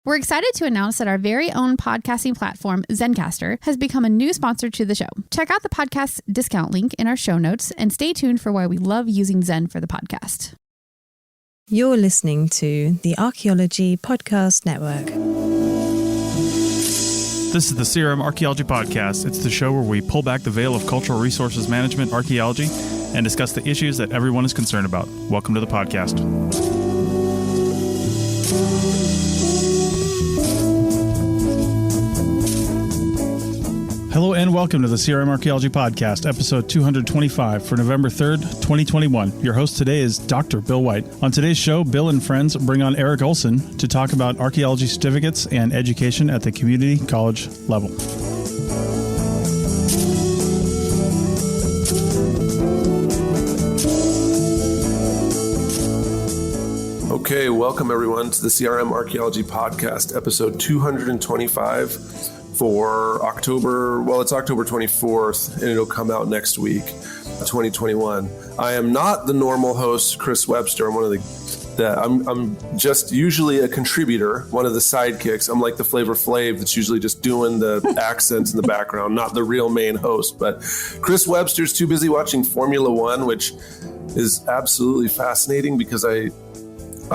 We're excited to announce that our very own podcasting platform, Zencastr, has become a new sponsor to the show. Check out the podcast discount link in our show notes and stay tuned for why we love using Zen for the podcast. You're listening to the Archaeology Podcast Network. This is the CRM Archaeology Podcast. It's the show where we pull back the veil of cultural resources management, archaeology, and discuss the issues that everyone is concerned about. Welcome to the podcast. Hello and welcome to the CRM Archaeology Podcast, episode 225 for November 3rd, 2021. Your host today is Dr. Bill White. On today's show, Bill and friends bring on Eric Olson to talk about archaeology certificates and education at the community college level. Okay, welcome everyone to the CRM Archaeology Podcast, episode 225. For October, it's October 24th, and it'll come out next week, 2021. I am not the normal host, Chris Webster. I'm just usually a contributor, one of the sidekicks. I'm like the Flavor Flav that's usually just doing the accents in the background, not the real main host. But Chris Webster's too busy watching Formula One, which is absolutely fascinating because I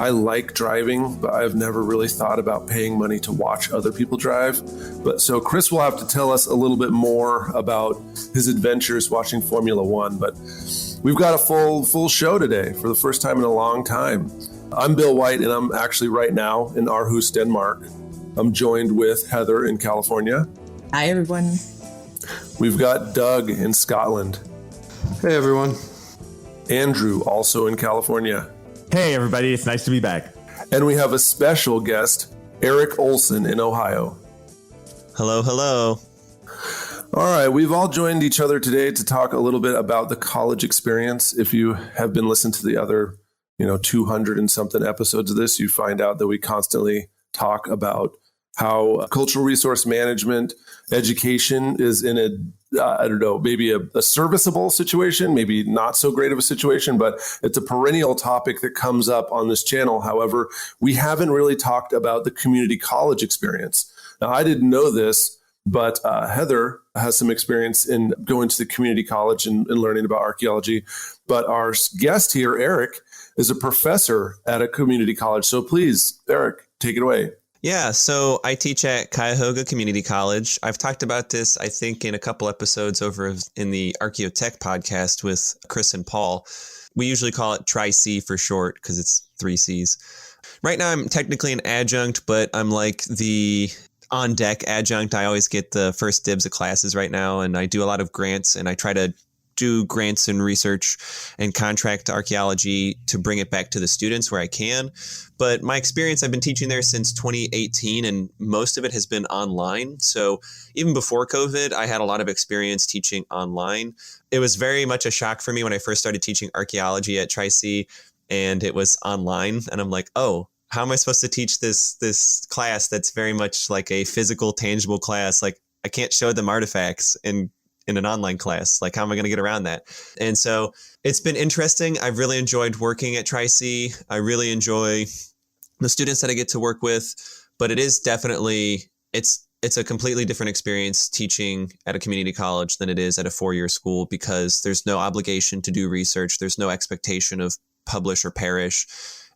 like driving, but I've never really thought about paying money to watch other people drive. So Chris will have to tell us a little bit more about his adventures watching Formula One. But we've got a full show today for the first time in a long time. I'm Bill White, and I'm actually right now in Aarhus, Denmark. I'm joined with Heather in California. Hi, everyone. We've got Doug in Scotland. Hey, everyone. Andrew, also in California. Hey, everybody. It's nice to be back. And we have a special guest, Eric Olson in Ohio. Hello, hello. All right. We've all joined each other today to talk a little bit about the college experience. If you have been listening to the other, 200 and something episodes of this, you find out that we constantly talk about how cultural resource management education is in maybe a serviceable situation, maybe not so great of a situation, but it's a perennial topic that comes up on this channel. However, we haven't really talked about the community college experience. Now, I didn't know this, but Heather has some experience in going to the community college and learning about archaeology. But our guest here, Eric, is a professor at a community college. So please, Eric, take it away. Yeah, so I teach at Cuyahoga Community College. I've talked about this, I think, in a couple episodes over in the Archaeotech podcast with Chris and Paul. We usually call it Tri-C for short because it's 3 C's. Right now, I'm technically an adjunct, but I'm like the on-deck adjunct. I always get the first dibs of classes right now, and I do a lot of grants, and I try to do grants and research and contract archaeology to bring it back to the students where I can. But my experience, I've been teaching there since 2018, and most of it has been online. So even before COVID, I had a lot of experience teaching online. It was very much a shock for me when I first started teaching archaeology at Tri-C, and it was online. And I'm like, oh, how am I supposed to teach this class that's very much like a physical, tangible class? Like, I can't show them artifacts in an online class. Like, how am I going to get around that? And so it's been interesting. I've really enjoyed working at Tri-C. I really enjoy the students that I get to work with, but it is definitely, it's a completely different experience teaching at a community college than it is at a 4-year school, because there's no obligation to do research. There's no expectation of publish or perish.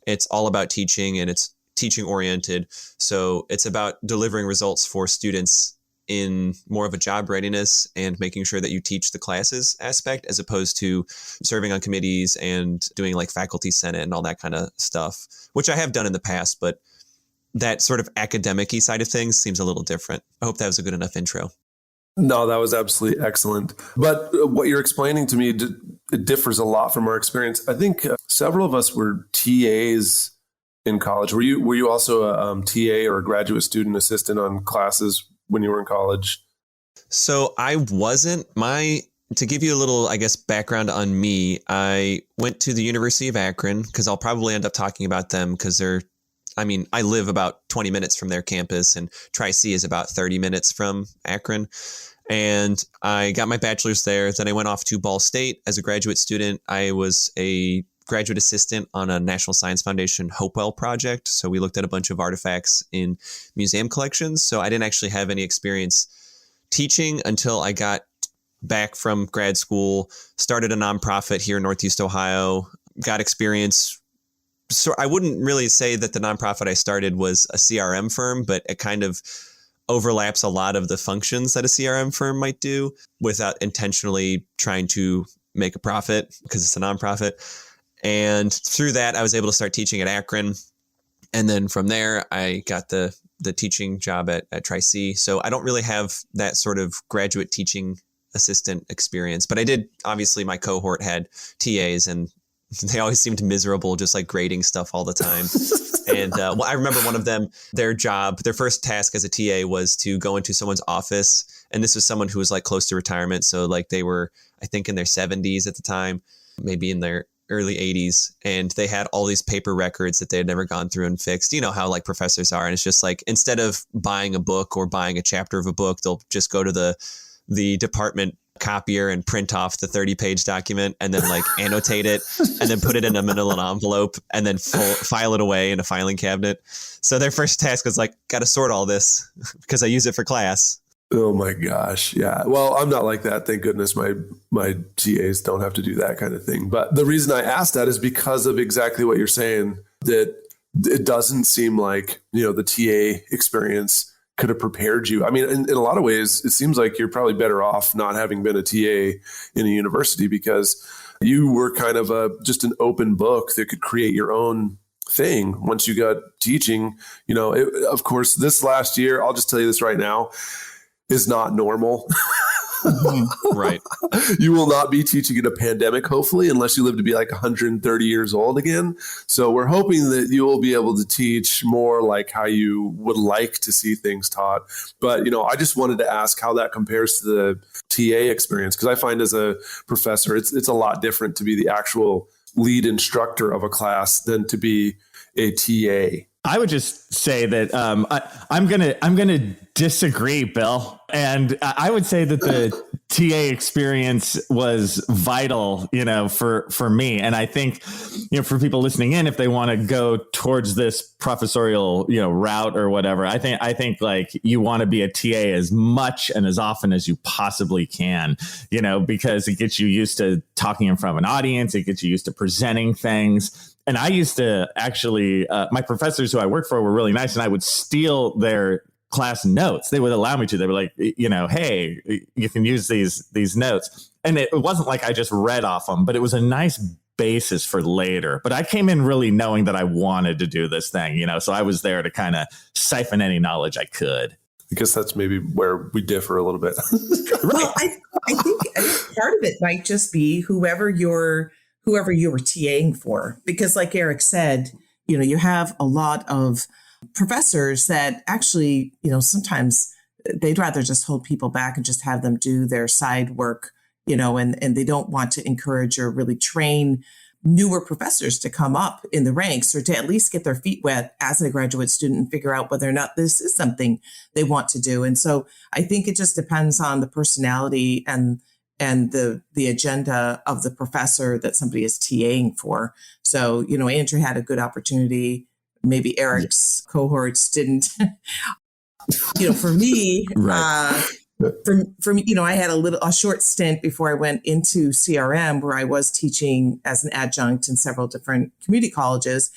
It's all about teaching, and it's teaching oriented. So it's about delivering results for students in more of a job readiness and making sure that you teach the classes aspect, as opposed to serving on committees and doing like faculty senate and all that kind of stuff, which I have done in the past, but that sort of academic-y side of things seems a little different. I hope that was a good enough intro. No, that was absolutely excellent. But what you're explaining to me, it differs a lot from our experience. I think several of us were TAs in college. Were you also a TA or a graduate student assistant on classes when you were in college? So I wasn't. To give you a little, I guess, background on me, I went to the University of Akron because I'll probably end up talking about them because I live about 20 minutes from their campus, and Tri-C is about 30 minutes from Akron. And I got my bachelor's there. Then I went off to Ball State as a graduate student. I was a graduate assistant on a National Science Foundation Hopewell project. So we looked at a bunch of artifacts in museum collections. So I didn't actually have any experience teaching until I got back from grad school, started a nonprofit here in Northeast Ohio, got experience. So I wouldn't really say that the nonprofit I started was a CRM firm, but it kind of overlaps a lot of the functions that a CRM firm might do without intentionally trying to make a profit because it's a nonprofit. And through that, I was able to start teaching at Akron. And then from there, I got the teaching job at Tri-C. So I don't really have that sort of graduate teaching assistant experience, but I did. Obviously, my cohort had TAs and they always seemed miserable, just like grading stuff all the time. And I remember one of them, their first task as a TA was to go into someone's office. And this was someone who was like close to retirement. So like they were, I think, in their 70s at the time, maybe in their early 80s. And they had all these paper records that they had never gone through and fixed. You know how like professors are. And it's just like, instead of buying a book or buying a chapter of a book, they'll just go to the department copier and print off the 30-page document and then like annotate it and then put it in a manila envelope and then file it away in a filing cabinet. So their first task was like, got to sort all this because I use it for class. Oh my gosh. Yeah. Well, I'm not like that. Thank goodness my TAs don't have to do that kind of thing. But the reason I asked that is because of exactly what you're saying, that it doesn't seem like, the TA experience could have prepared you. I mean, in a lot of ways, it seems like you're probably better off not having been a TA in a university because you were kind of just an open book that could create your own thing once you got teaching. Of course, this last year, I'll just tell you this right now, is not normal. Right. You will not be teaching in a pandemic, hopefully, unless you live to be like 130 years old again. So we're hoping that you will be able to teach more like how you would like to see things taught. But, I just wanted to ask how that compares to the TA experience, because I find as a professor, it's a lot different to be the actual lead instructor of a class than to be a TA. I would just say that I'm gonna disagree, Bill, and I would say that the TA experience was vital, for me. And I think, for people listening in, if they want to go towards this professorial, route or whatever, I think like you want to be a TA as much and as often as you possibly can, because it gets you used to talking in front of an audience, it gets you used to presenting things. And I used to actually, my professors who I worked for were really nice, and I would steal their class notes. They would allow me to. They were like, hey, you can use these notes. And it wasn't like I just read off them, but it was a nice basis for later. But I came in really knowing that I wanted to do this thing, so I was there to kind of siphon any knowledge I could. I guess that's maybe where we differ a little bit. Well, I think part of it might just be whoever you were TAing for, because like Eric said, you have a lot of professors that actually, sometimes they'd rather just hold people back and just have them do their side work, and they don't want to encourage or really train newer professors to come up in the ranks or to at least get their feet wet as a graduate student and figure out whether or not this is something they want to do. And so I think it just depends on the personality and the agenda of the professor that somebody is TAing for. So, Andrew had a good opportunity. Maybe Eric's cohorts didn't. For me, right. For me, I had a short stint before I went into CRM where I was teaching as an adjunct in several different community colleges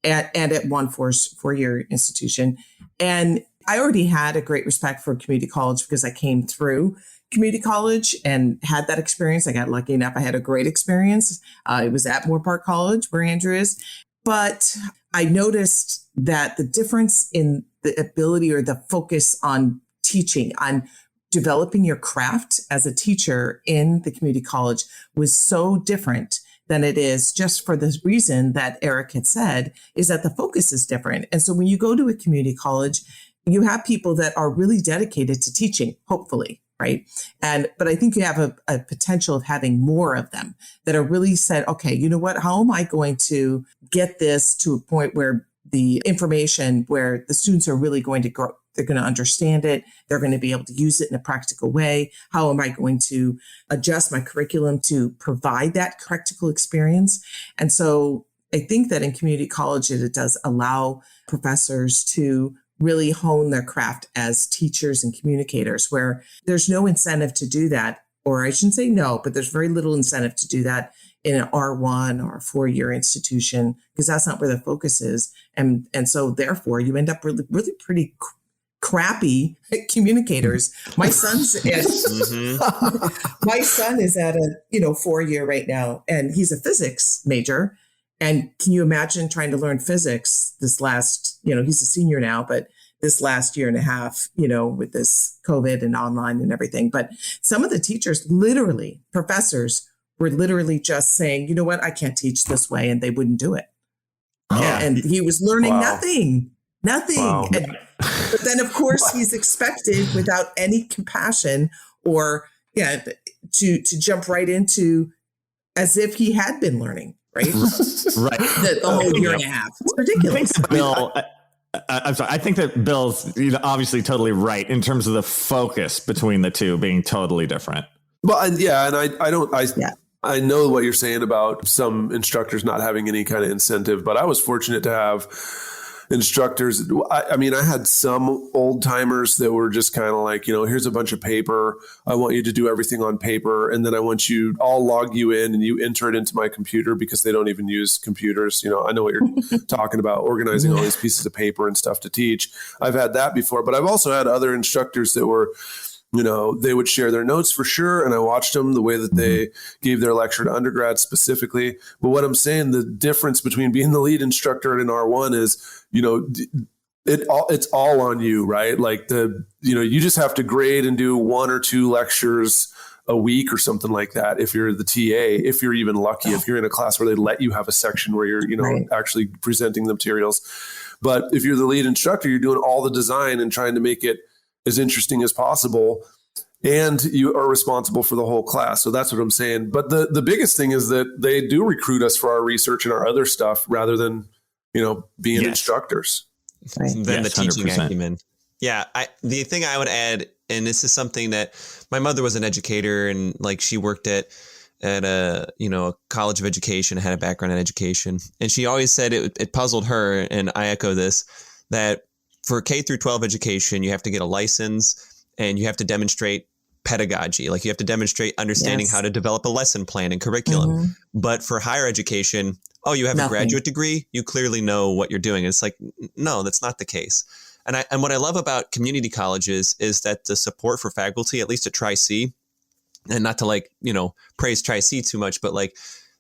and at one four-year institution. And I already had a great respect for community college because I came through community college and had that experience. I got lucky enough. I had a great experience. It was at Moore Park College where Andrew is. But I noticed that the difference in the ability or the focus on teaching, on developing your craft as a teacher in the community college was so different than it is just for the reason that Eric had said, is that the focus is different. And so when you go to a community college, you have people that are really dedicated to teaching, hopefully. Right. But I think you have a potential of having more of them that are really said, okay, you know what? How am I going to get this to a point where the information where the students are really going to grow. They're going to understand it. They're going to be able to use it in a practical way. How am I going to adjust my curriculum to provide that practical experience? And so I think that in community college, it does allow professors to really hone their craft as teachers and communicators, where there's no incentive to do that. Or I shouldn't say no, but there's very little incentive to do that in an R1 or a 4-year institution, because that's not where the focus is. And so therefore you end up really pretty crappy communicators. My son's at, my son is at a 4-year right now, and he's a physics major. And can you imagine trying to learn physics this last, he's a senior now, but this last year and a half, with this COVID and online and everything. But some of the teachers, professors were literally just saying, you know what, I can't teach this way. And they wouldn't do it. Yeah. And he was learning nothing. Wow. But then, of course, he's expected without any compassion or to jump right into as if he had been learning, right? Right. The whole year and a half. It's ridiculous. Bill, I'm sorry. I think that Bill's obviously totally right in terms of the focus between the two being totally different. Well, I know what you're saying about some instructors not having any kind of incentive, but I was fortunate to have instructors. I had some old timers that were just kind of like, here's a bunch of paper. I want you to do everything on paper. And then I'll log you in and you enter it into my computer, because they don't even use computers. I know what you're talking about, organizing all these pieces of paper and stuff to teach. I've had that before, but I've also had other instructors that were, they would share their notes for sure. And I watched them the way that they gave their lecture to undergrads specifically. But what I'm saying, the difference between being the lead instructor at an R1 is, it's all on you, right? Like you just have to grade and do 1 or 2 lectures a week or something like that. If you're the TA, if you're even lucky, if you're in a class where they let you have a section where you're, actually presenting the materials. But if you're the lead instructor, you're doing all the design and trying to make it as interesting as possible. And you are responsible for the whole class. So that's what I'm saying. But the biggest thing is that they do recruit us for our research and our other stuff rather than, being instructors. Than the teaching 100%. Acumen. Yeah. The thing I would add, and this is something that my mother was an educator, and like she worked at a college of education, had a background in education. And she always said it puzzled her. And I echo this, that for K through 12 education, you have to get a license and you have to demonstrate pedagogy. Like you have to demonstrate understanding how to develop a lesson plan and curriculum. But for higher education, you have a graduate degree, you clearly know what you're doing. It's like, no, that's not the case. And what I love about community colleges is that the support for faculty, at least at Tri-C, and not to praise Tri-C too much, but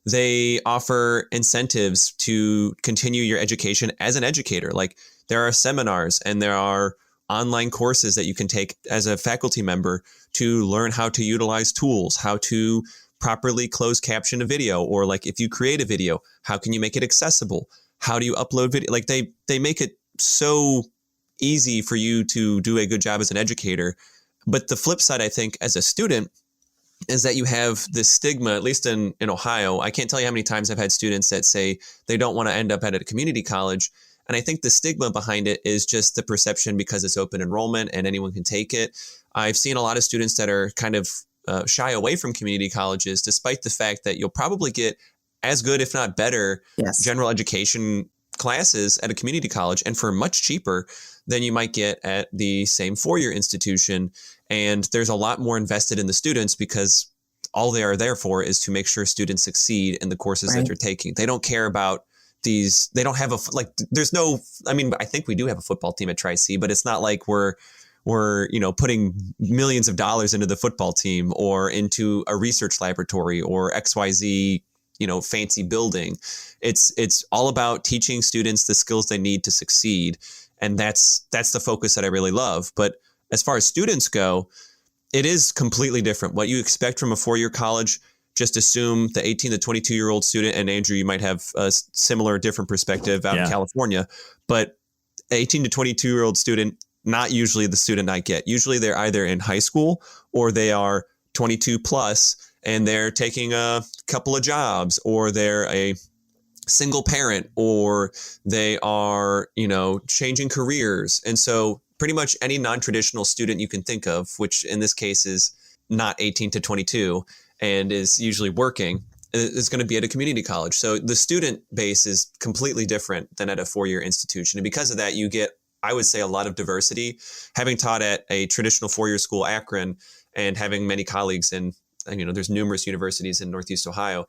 they offer incentives to continue your education as an educator. Like there are seminars and there are online courses that you can take as a faculty member to learn how to utilize tools, how to properly close caption a video, or if you create a video, how can you make it accessible? How do you upload video? They make it so easy for you to do a good job as an educator. But the flip side, I think, as a student, is that you have this stigma, at least in Ohio. I can't tell you how many times I've had students that say they don't want to end up at a community college. And I think the stigma behind it is just the perception because it's open enrollment and anyone can take it. I've seen a lot of students that are kind of shy away from community colleges, despite the fact that you'll probably get as good, if not better, general education classes at a community college, and for much cheaper than you might get at the same 4-year institution. And there's a lot more invested in the students because all they are there for is to make sure students succeed in the courses that they're taking. They don't care about these. They don't have there's no, I think we do have a football team at Tri-C, but it's not like we're putting millions of dollars into the football team or into a research laboratory or XYZ, fancy building. It's all about teaching students the skills they need to succeed. And that's the focus that I really love. But as far as students go, it is completely different. What you expect from a 4-year college, just assume the 18 to 22-year-old student, and Andrew, you might have a similar, different perspective out in California, but 18 to 22-year-old student, not usually the student I get. Usually they're either in high school or they are 22 plus and they're taking a couple of jobs, or they're a single parent, or they are, changing careers. And so pretty much any non-traditional student you can think of, which in this case is not 18 to 22 and is usually working, is going to be at a community college. So the student base is completely different than at a four-year institution. And because of that, you get, I would say, a lot of diversity. Having taught at a traditional four-year school, Akron, and having many colleagues in, there's numerous universities in Northeast Ohio,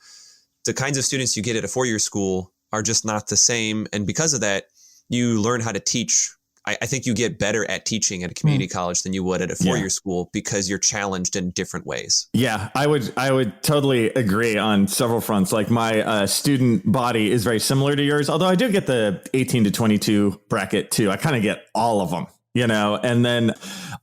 the kinds of students you get at a four-year school are just not the same. And because of that, you learn how to teach. I think you get better at teaching at a community college than you would at a four-year school, because you're challenged in different ways. Yeah, I would totally agree on several fronts. Like my student body is very similar to yours, although I do get the 18 to 22 bracket too. I kind of get all of them, and then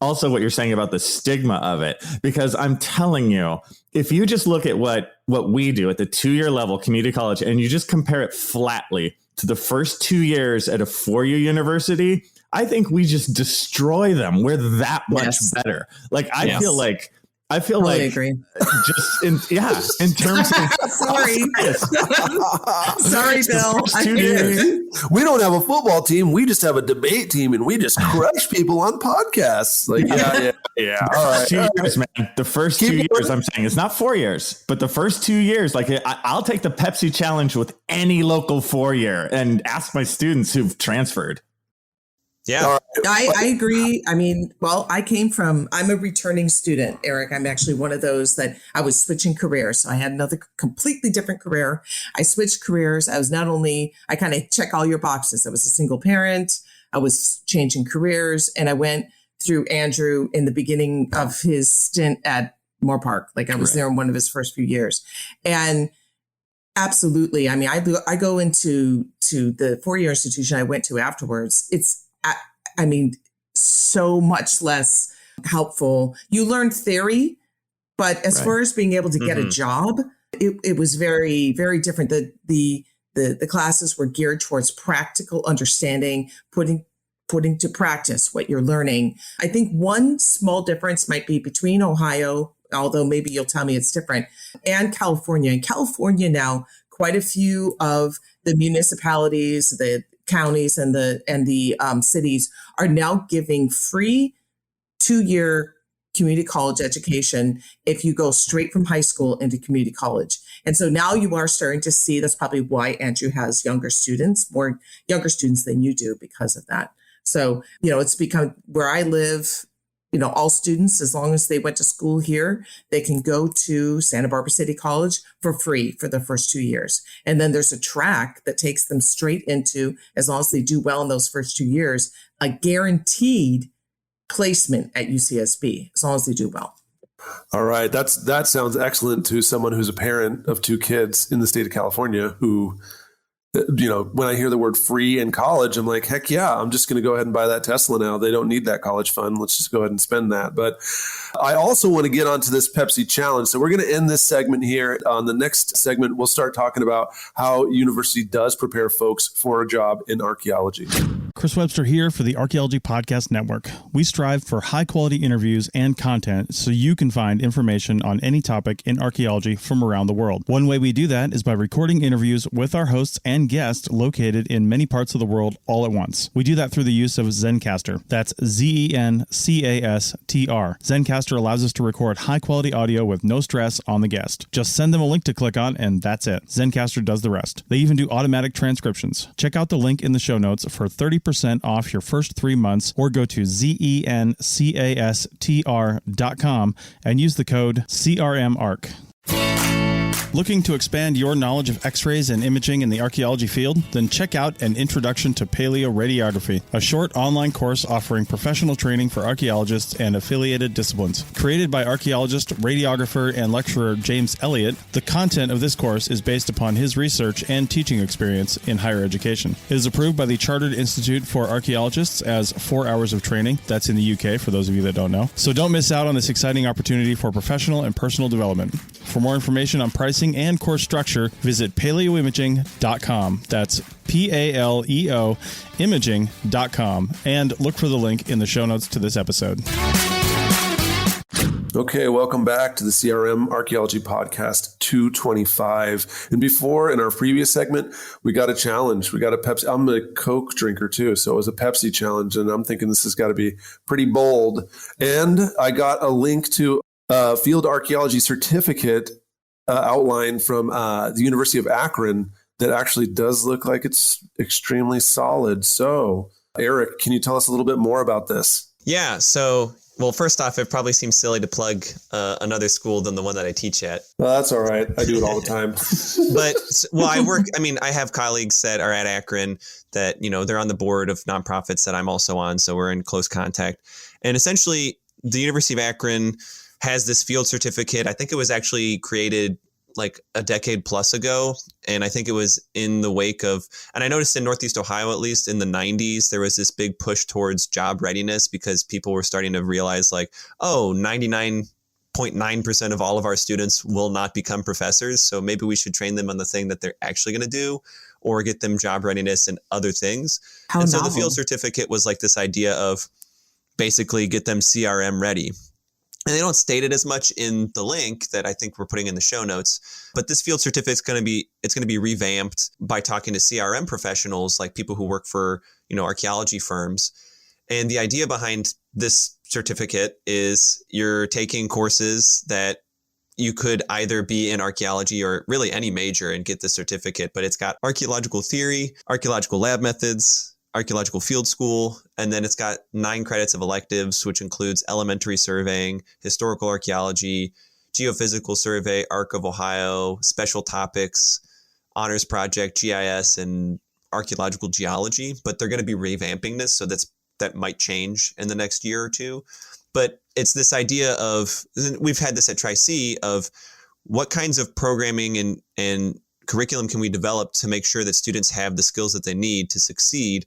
also what you're saying about the stigma of it, because I'm telling you, if you just look at what we do at the 2-year level community college and you just compare it flatly to the first 2 years at a four-year university, I think we just destroy them. We're that much better. Like, I feel like agree. Just in terms of sorry, Bill. We don't have a football team. We just have a debate team, and we just crush people on podcasts. Like, yeah. All right. 2 years, man. The first 2 years, I'm saying, it's not 4 years, but the first 2 years, like I'll take the Pepsi challenge with any local 4-year and ask my students who've transferred. Yeah, I agree. I mean, I'm a returning student, Eric. I'm actually one of those that I was switching careers. So I had another completely different career. I switched careers. I kind of check all your boxes. I was a single parent. I was changing careers, and I went through Andrew in the beginning of his stint at Moore Park. Like, I was there in one of his first few years. And absolutely. I mean, I go into the 4-year institution I went to afterwards. It's, so much less helpful. You learn theory, but as far as being able to get a job, it was very, very different. The classes were geared towards practical understanding, putting to practice what you're learning. I think one small difference might be between Ohio, although maybe you'll tell me it's different, and California. In California now, quite a few of the municipalities, the counties and the cities are now giving free 2-year community college education if you go straight from high school into community college. And so now you are starting to see, that's probably why Andrew has more younger students than you do because of that. So, it's become where I live, all students, as long as they went to school here, they can go to Santa Barbara City College for free for the first 2 years. And then there's a track that takes them straight into, as long as they do well in those first 2 years, a guaranteed placement at UCSB, as long as they do well. All right. That sounds excellent to someone who's a parent of 2 kids in the state of California who, when I hear the word free in college, I'm like, heck yeah, I'm just going to go ahead and buy that Tesla now. They don't need that college fund. Let's just go ahead and spend that. But I also want to get onto this Pepsi challenge. So we're going to end this segment here. On the next segment, we'll start talking about how university does prepare folks for a job in archaeology. Chris Webster here for the Archaeology Podcast Network. We strive for high-quality interviews and content so you can find information on any topic in archaeology from around the world. One way we do that is by recording interviews with our hosts and guests located in many parts of the world all at once. We do that through the use of Zencastr. That's Zencastr. Zencastr allows us to record high-quality audio with no stress on the guest. Just send them a link to click on, and that's it. Zencastr does the rest. They even do automatic transcriptions. Check out the link in the show notes for 30% off your first 3 months, or go to zencastr.com and use the code CRM Arch. Looking to expand your knowledge of X-rays and imaging in the archaeology field? Then check out An Introduction to Paleoradiography, a short online course offering professional training for archaeologists and affiliated disciplines. Created by archaeologist, radiographer, and lecturer James Elliott, the content of this course is based upon his research and teaching experience in higher education. It is approved by the Chartered Institute for Archaeologists as 4 hours of training. That's in the UK, for those of you that don't know. So don't miss out on this exciting opportunity for professional and personal development. For more information on pricing and course structure, visit paleoimaging.com. That's PALEO imaging.com, and look for the link in the show notes to this episode. Okay, welcome back to the CRM Archaeology Podcast 225. And before, in our previous segment, we got a challenge. We got a Pepsi. I'm a Coke drinker too, so it was a Pepsi challenge, and I'm thinking this has got to be pretty bold. And I got a link to a field archaeology certificate outline from the University of Akron that actually does look like it's extremely solid. So, Eric, can you tell us a little bit more about this? Yeah, so... Well, first off, it probably seems silly to plug another school than the one that I teach at. Well, that's all right. I do it all the time. I have colleagues that are at Akron that, they're on the board of nonprofits that I'm also on. So we're in close contact. And essentially, the University of Akron has this field certificate. I think it was actually created like a decade plus ago. And I think it was in the wake of, and I noticed in Northeast Ohio, at least in the 90s, there was this big push towards job readiness because people were starting to realize 99.9% of all of our students will not become professors. So maybe we should train them on the thing that they're actually going to do or get them job readiness and other things. So the field certificate was like this idea of basically get them CRM ready. And they don't state it as much in the link that I think we're putting in the show notes. But this field certificate is going to be revamped by talking to CRM professionals, like people who work for, archaeology firms. And the idea behind this certificate is you're taking courses that you could either be in archaeology or really any major and get the certificate. But it's got archaeological theory, archaeological lab methods, archaeological field school, and then it's got 9 credits of electives, which includes elementary surveying, historical archaeology, geophysical survey, Arc of Ohio, special topics, honors project, GIS, and archaeological geology. But they're going to be revamping this, so that might change in the next year or two. But it's this idea of, we've had this at Tri-C, of what kinds of programming and curriculum can we develop to make sure that students have the skills that they need to succeed.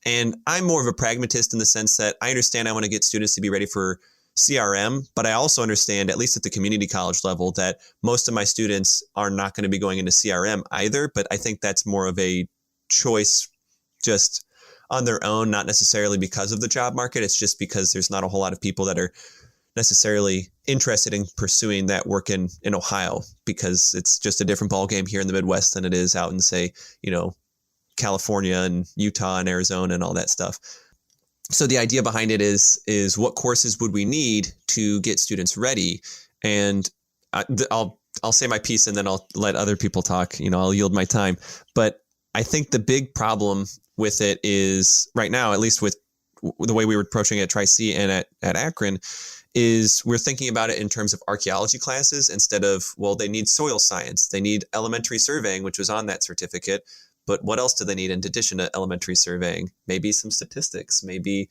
And I'm more of a pragmatist in the sense that I understand I want to get students to be ready for CRM, but I also understand, at least at the community college level, that most of my students are not going to be going into CRM either. But I think that's more of a choice just on their own, not necessarily because of the job market. It's just because there's not a whole lot of people that are necessarily interested in pursuing that work in Ohio, because it's just a different ballgame here in the Midwest than it is out in, say, California and Utah and Arizona and all that stuff. So the idea behind it is what courses would we need to get students ready? And I'll say my piece and then I'll let other people talk. I'll yield my time. But I think the big problem with it is right now, at least with the way we were approaching it at Tri-C and at Akron, is we're thinking about it in terms of archaeology classes instead of, they need soil science. They need elementary surveying, which was on that certificate. But what else do they need in addition to elementary surveying? Maybe some statistics, maybe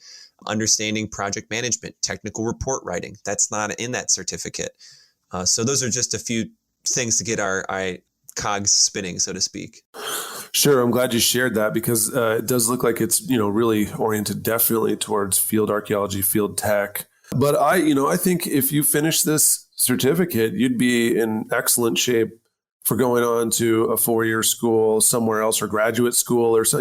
understanding project management, technical report writing. That's not in that certificate. So those are just a few things to get our cogs spinning, so to speak. Sure. I'm glad you shared that because it does look like it's, really oriented definitely towards field archaeology, field tech. But I think if you finish this certificate, you'd be in excellent shape for going on to a 4-year school somewhere else or graduate school or so.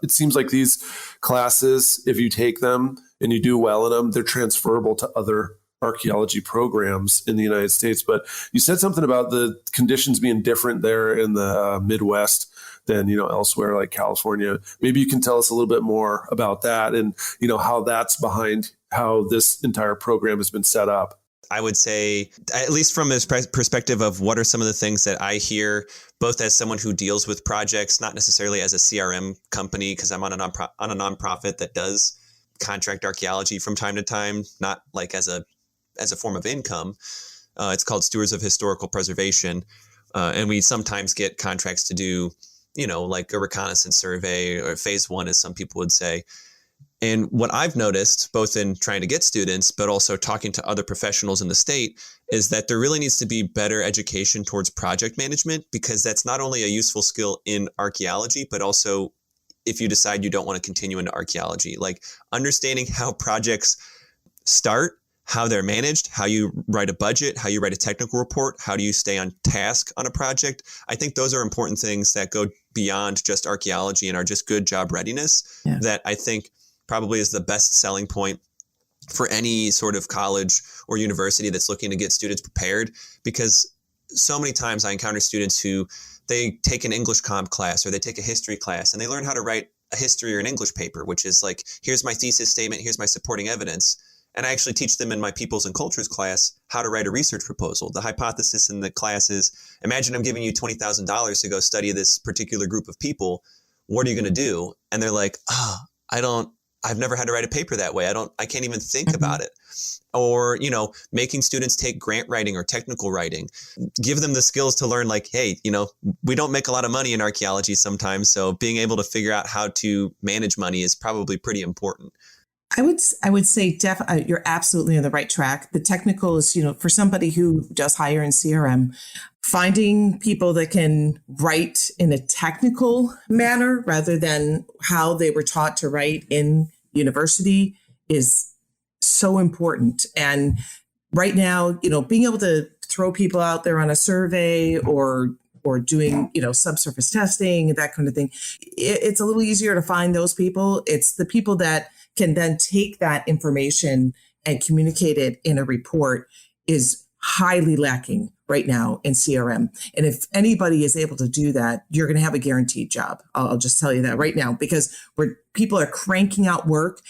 It seems like these classes, if you take them and you do well in them, they're transferable to other archaeology programs in the United States. But you said something about the conditions being different there in the Midwest than, elsewhere like California. Maybe you can tell us a little bit more about that and, how that's behind how this entire program has been set up. I would say, at least from this perspective of what are some of the things that I hear, both as someone who deals with projects, not necessarily as a CRM company, because I'm on a nonprofit that does contract archaeology from time to time, not like as a form of income. It's called Stewards of Historical Preservation. And we sometimes get contracts to do, like a reconnaissance survey or phase 1, as some people would say. And what I've noticed, both in trying to get students, but also talking to other professionals in the state, is that there really needs to be better education towards project management, because that's not only a useful skill in archaeology, but also if you decide you don't want to continue into archaeology, like understanding how projects start, how they're managed, how you write a budget, how you write a technical report, how do you stay on task on a project. I think those are important things that go beyond just archaeology and are just good job readiness that I think probably is the best selling point for any sort of college or university that's looking to get students prepared, because so many times I encounter students who they take an English comp class or they take a history class and they learn how to write a history or an English paper, which is like, here's my thesis statement, here's my supporting evidence. And I actually teach them in my peoples and cultures class how to write a research proposal. The hypothesis in the class is, imagine I'm giving you $20,000 to go study this particular group of people. What are you going to do? And they're like, I've never had to write a paper that way. I can't even think about it. Or, making students take grant writing or technical writing, give them the skills to learn like, hey, we don't make a lot of money in archaeology sometimes. So being able to figure out how to manage money is probably pretty important. I would say you're absolutely on the right track. The technical is, for somebody who does hire in CRM, finding people that can write in a technical manner rather than how they were taught to write in university is so important. And right now, being able to throw people out there on a survey or doing, subsurface testing, that kind of thing, it's a little easier to find those people. It's the people that can then take that information and communicate it in a report is highly lacking right now in CRM. And if anybody is able to do that, you're going to have a guaranteed job. I'll just tell you that right now, because people are cranking out work,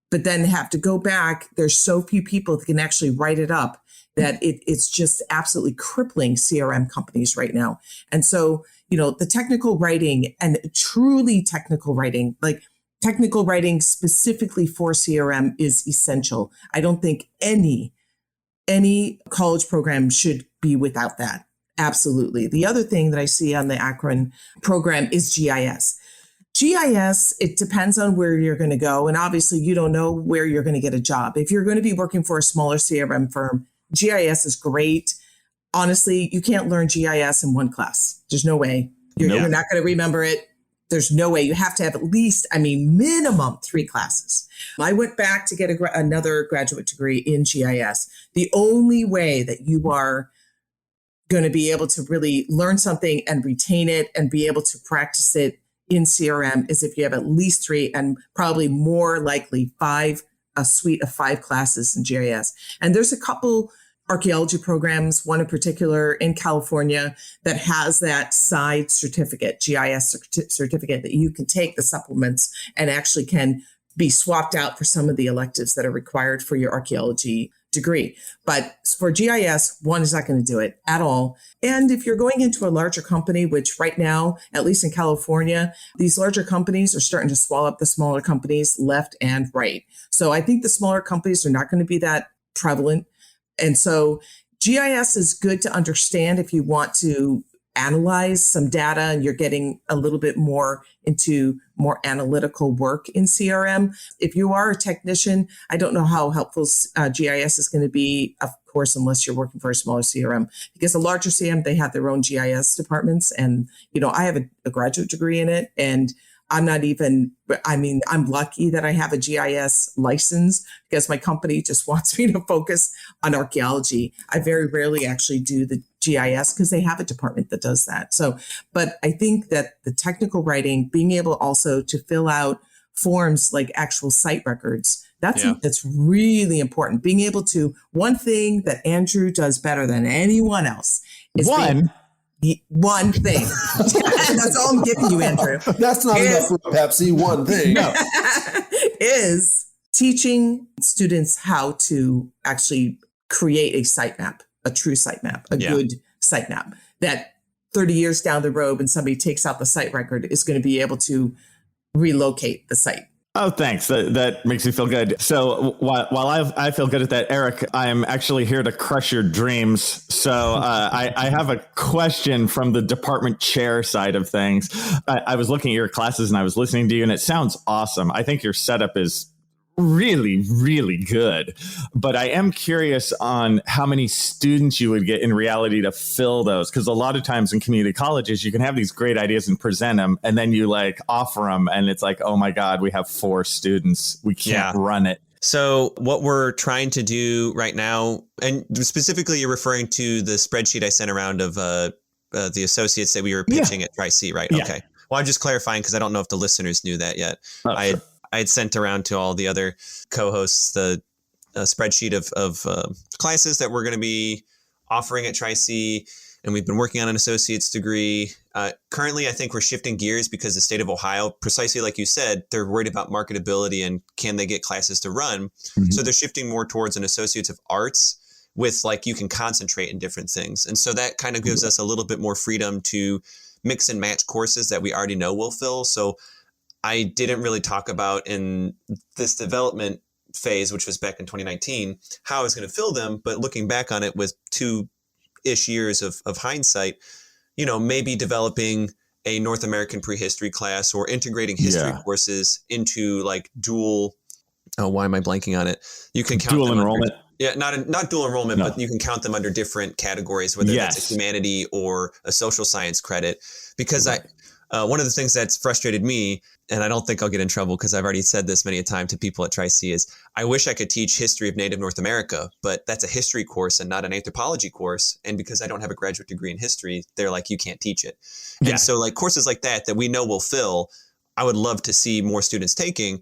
but then have to go back. There's so few people that can actually write it up that it's just absolutely crippling CRM companies right now. And so, the technical writing and truly technical writing, like technical writing specifically for CRM, is essential. I don't think any college program should be without that. Absolutely. The other thing that I see on the Akron program is GIS. GIS, it depends on where you're going to go. And obviously, you don't know where you're going to get a job. If you're going to be working for a smaller CRM firm, GIS is great. Honestly, you can't learn GIS in one class. There's no way. You're not going to remember it. There's no way. You have to have at least, minimum 3 classes. I went back to get another graduate degree in GIS. The only way that you are going to be able to really learn something and retain it and be able to practice it in CRM is if you have at least 3 and probably more likely 5, a suite of 5 classes in GIS. And there's a couple archaeology programs, one in particular in California, that has that side certificate, GIS certificate, that you can take the supplements and actually can be swapped out for some of the electives that are required for your archaeology degree. But for GIS, one is not going to do it at all. And if you're going into a larger company, which right now, at least in California, these larger companies are starting to swallow up the smaller companies left and right. So I think the smaller companies are not going to be that prevalent. And so GIS is good to understand if you want to analyze some data and you're getting a little bit more into more analytical work in CRM. If you are a technician, I don't know how helpful GIS is going to be, of course, unless you're working for a smaller CRM, because the larger CRM, they have their own GIS departments. And, I have a graduate degree in it, and I'm lucky that I have a GIS license because my company just wants me to focus on archaeology. I very rarely actually do the GIS because they have a department that does that. So, but I think that the technical writing, being able also to fill out forms like actual site records, that's really important. Being able to, one thing that Andrew does better than anyone else is one thing. That's all I'm giving you, Andrew. That's not enough for Pepsi. One thing. No. Is teaching students how to actually create a sitemap, a true sitemap, a good sitemap that 30 years down the road, when somebody takes out the site record, is going to be able to relocate the site. Oh, thanks. That makes me feel good. So while I feel good at that, Eric, I am actually here to crush your dreams. So I have a question from the department chair side of things. I was looking at your classes and I was listening to you, and it sounds awesome. I think your setup is really, really good. But I am curious on how many students you would get in reality to fill those. Because a lot of times in community colleges, you can have these great ideas and present them, and then you offer them, and it's like, oh my God, we have 4 students. We can't run it. So what we're trying to do right now, and specifically you're referring to the spreadsheet I sent around of the associates that we were pitching at Tri-C, right? Yeah. Okay. Well, I'm just clarifying because I don't know if the listeners knew that yet. I had sent around to all the other co-hosts the spreadsheet of classes that we're going to be offering at Tri-C, and we've been working on an associate's degree. Currently, I think we're shifting gears because the state of Ohio, precisely like you said, they're worried about marketability and can they get classes to run. Mm-hmm. So they're shifting more towards an associates of arts with like you can concentrate in different things. And so that kind of gives us a little bit more freedom to mix and match courses that we already know will fill. So I didn't really talk about in this development phase, which was back in 2019, how I was going to fill them. But looking back on it with 2-ish years of hindsight, you know, maybe developing a North American prehistory class or integrating history courses into like dual. Oh, why am I blanking on it? You can count dual enrollment. Not dual enrollment, but you can count them under different categories, whether that's a humanity or a social science credit. Because one of the things that's frustrated me, and I don't think I'll get in trouble because I've already said this many a time to people at Tri-C, is I wish I could teach history of Native North America, but that's a history course and not an anthropology course. And because I don't have a graduate degree in history, they're like, you can't teach it. And so like courses like that we know will fill, I would love to see more students taking.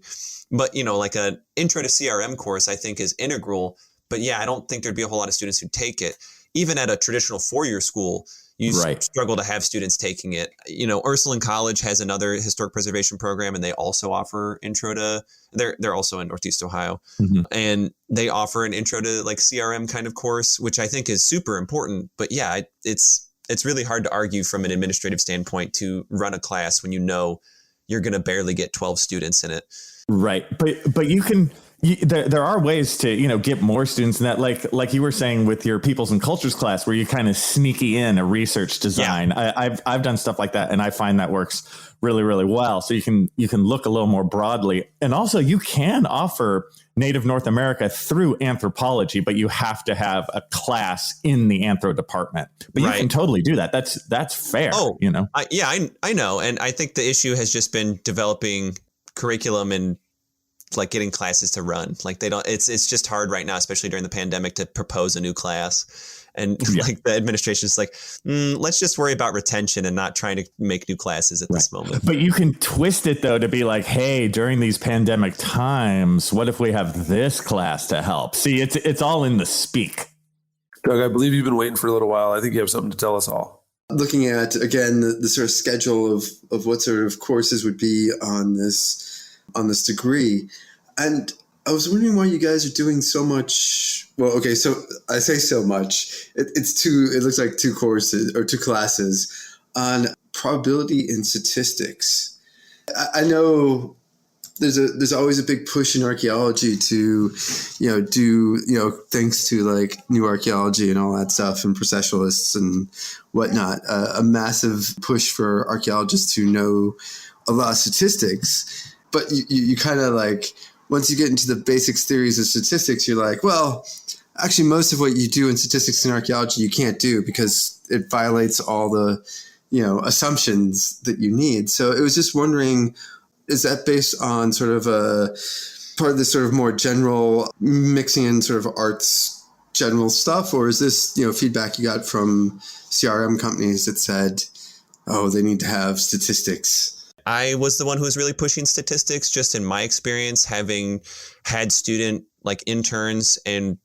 But, you know, like an intro to CRM course, I think is integral. But I don't think there'd be a whole lot of students who take it. Even at a traditional 4-year school, you struggle to have students taking it. You know, Ursuline College has another historic preservation program, and they also offer intro to, they're also in Northeast Ohio. Mm-hmm. And they offer an intro to like CRM kind of course, which I think is super important. But it's really hard to argue from an administrative standpoint to run a class when you know you're going to barely get 12 students in it. Right. But you can, there are ways to, you know, get more students in that, like you were saying with your peoples and cultures class, where you kind of sneaky in a research design. I've done stuff like that, and I find that works really, really well. So you can look a little more broadly. And also you can offer Native North America through anthropology, but you have to have a class in the anthro department. But you can totally do that. That's fair. Oh, you know? I know. And I think the issue has just been developing curriculum and like getting classes to run. Like it's just hard right now, especially during the pandemic, to propose a new class. And like the administration is like, let's just worry about retention and not trying to make new classes at this moment. But you can twist it though to be like, hey, during these pandemic times, what if we have this class to help? See, it's all in the speak. Doug, I believe you've been waiting for a little while. I think you have something to tell us all. Looking at, again, the sort of schedule of what sort of courses would be on this degree. And I was wondering why you guys are doing so much. Well, okay, so I say so much. It looks like 2 courses or 2 classes on probability and statistics. I know there's always a big push in archaeology to, do thanks to like new archaeology and all that stuff and processualists and whatnot, a massive push for archaeologists to know a lot of statistics. But you kind of like, once you get into the basics theories of statistics, you're like, well, actually, most of what you do in statistics and archaeology, you can't do because it violates all the, assumptions that you need. So it was just wondering, is that based on sort of a part of this sort of more general mixing in sort of arts general stuff, or is this, feedback you got from CRM companies that said, oh, they need to have statistics? I was the one who was really pushing statistics, just in my experience, having had student like interns and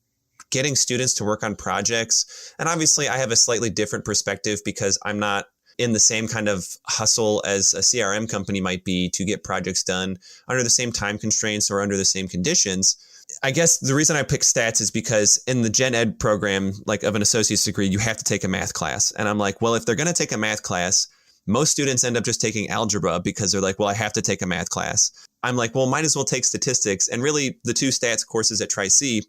getting students to work on projects. And obviously I have a slightly different perspective because I'm not in the same kind of hustle as a CRM company might be to get projects done under the same time constraints or under the same conditions. I guess the reason I pick stats is because in the gen ed program, like of an associate's degree, you have to take a math class. And I'm like, well, if they're going to take a math class, most students end up just taking algebra because they're like, well, I have to take a math class. I'm like, well, might as well take statistics. And really the 2 stats courses at Tri-C,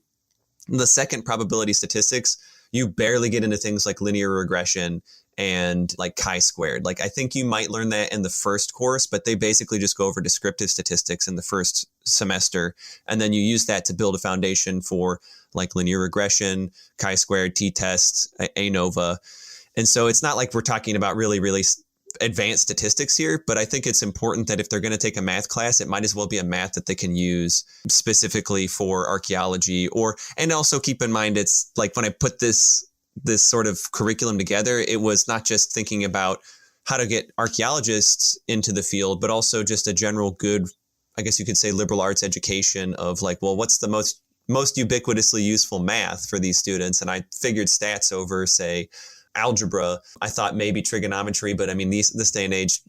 the second probability statistics, you barely get into things like linear regression and like chi-squared. Like I think you might learn that in the first course, but they basically just go over descriptive statistics in the first semester. And then you use that to build a foundation for like linear regression, chi-squared, t-tests, ANOVA. And so it's not like we're talking about really, really advanced statistics here, but I think it's important that if they're going to take a math class, it might as well be a math that they can use specifically for archaeology. And also keep in mind, it's like when I put this sort of curriculum together, it was not just thinking about how to get archaeologists into the field, but also just a general good, I guess you could say, liberal arts education of like, well, what's the most most ubiquitously useful math for these students. And I figured stats over, say, algebra. I thought maybe trigonometry, but I mean, this day and age,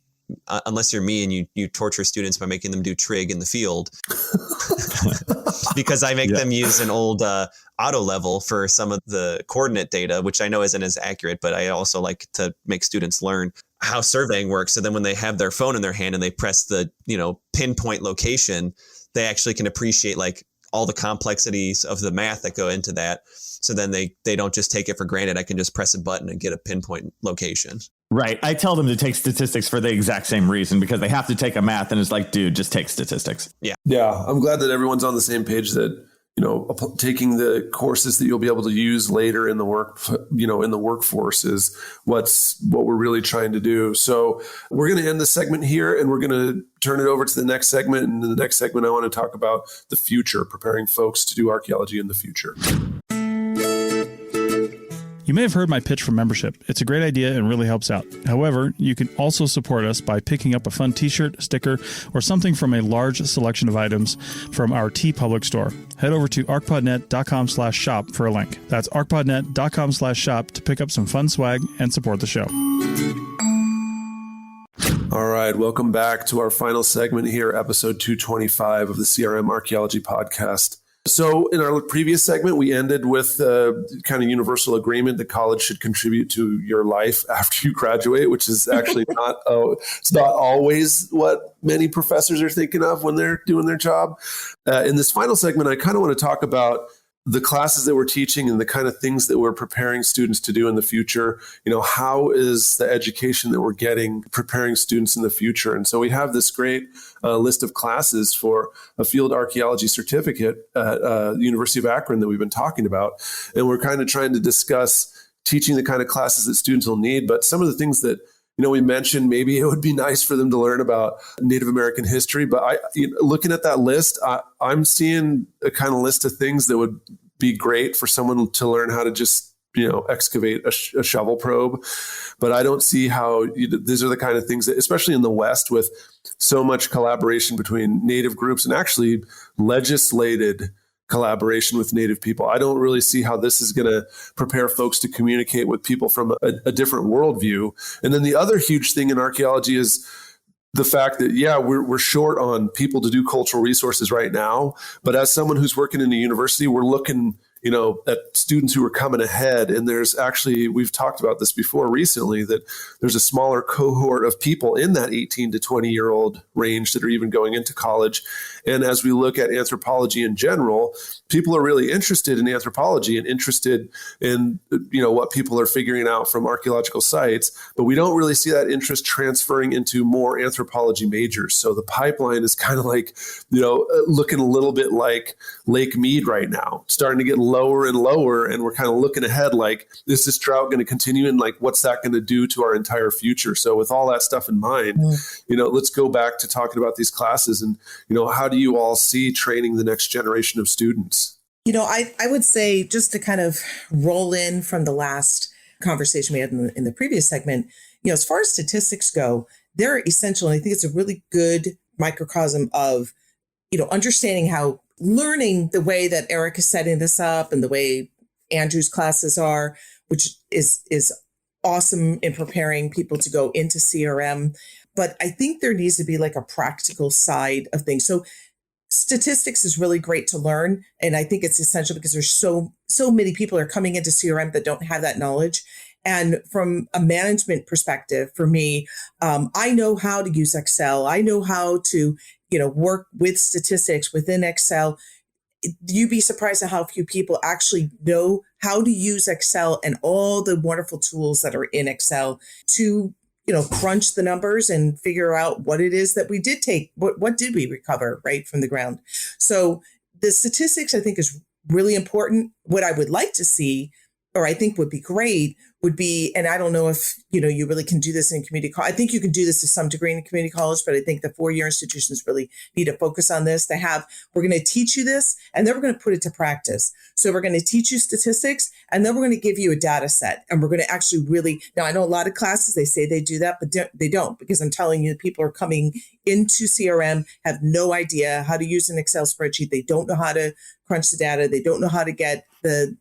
unless you're me and you torture students by making them do trig in the field, because I make them use an old auto level for some of the coordinate data, which I know isn't as accurate, but I also like to make students learn how surveying works. So then when they have their phone in their hand and they press the, pinpoint location, they actually can appreciate like all the complexities of the math that go into that. So then they don't just take it for granted. I can just press a button and get a pinpoint location. Right. I tell them to take statistics for the exact same reason, because they have to take a math, and it's like, dude, just take statistics. Yeah. Yeah. I'm glad that everyone's on the same page that, taking the courses that you'll be able to use later in the workforce is what we're really trying to do. So we're going to end this segment here, and we're going to turn it over to the next segment. And in the next segment, I want to talk about the future, preparing folks to do archaeology in the future. You may have heard my pitch for membership. It's a great idea and really helps out. However, you can also support us by picking up a fun t-shirt, sticker, or something from a large selection of items from our TeePublic store. Head over to archpodnet.com/shop for a link. That's archpodnet.com/shop to pick up some fun swag and support the show. All right. Welcome back to our final segment here, episode 225 of the CRM Archaeology Podcast. So in our previous segment, we ended with kind of universal agreement that college should contribute to your life after you graduate, which is actually it's not always what many professors are thinking of when they're doing their job. In this final segment, I kind of want to talk about the classes that we're teaching and the kind of things that we're preparing students to do in the future. How is the education that we're getting preparing students in the future? And so we have this great list of classes for a field archaeology certificate at the University of Akron that we've been talking about. And we're kind of trying to discuss teaching the kind of classes that students will need, but some of the things that we mentioned, maybe it would be nice for them to learn about Native American history. But looking at that list, I'm seeing a kind of list of things that would be great for someone to learn how to just, excavate a shovel probe. But I don't see how these are the kind of things that, especially in the West, with so much collaboration between Native groups and actually legislated collaboration with Native people. I don't really see how this is going to prepare folks to communicate with people from a different worldview. And then the other huge thing in archaeology is the fact that, we're short on people to do cultural resources right now. But as someone who's working in a university, we're looking at students who are coming ahead. And there's actually, we've talked about this before recently, that there's a smaller cohort of people in that 18 to 20-year-old range that are even going into college. And as we look at anthropology in general, people are really interested in anthropology and interested in, what people are figuring out from archaeological sites. But we don't really see that interest transferring into more anthropology majors. So the pipeline is kind of like, looking a little bit like Lake Mead right now, starting to get lower and lower. And we're kind of looking ahead like, is this drought going to continue? And like, what's that going to do to our entire future? So with all that stuff in mind, let's go back to talking about these classes and, how do you all see training the next generation of students? I would say, just to kind of roll in from the last conversation we had in the previous segment, as far as statistics go, they're essential. And I think it's a really good microcosm of, understanding how learning the way that Eric is setting this up and the way Andrew's classes are, which is awesome in preparing people to go into CRM. But I think there needs to be like a practical side of things. So statistics is really great to learn. And I think it's essential because there's so many people are coming into CRM that don't have that knowledge. And from a management perspective, for me, I know how to use Excel. I know how to, work with statistics within Excel. You'd be surprised at how few people actually know how to use Excel and all the wonderful tools that are in Excel to, crunch the numbers and figure out what it is that we did take. What did we recover right from the ground? So the statistics, I think, is really important. What I would like to see or I think would be great would be, and I don't know if, you really can do this in community college. I think you can do this to some degree in community college, but I think the 4-year institutions really need to focus on this. We're going to teach you this, and then we're going to put it to practice. So we're going to teach you statistics, and then we're going to give you a data set, and we're going to actually really, now I know a lot of classes, they say they do that, but they don't, because I'm telling you, people are coming into CRM, have no idea how to use an Excel spreadsheet. They don't know how to crunch the data. They don't know how to get the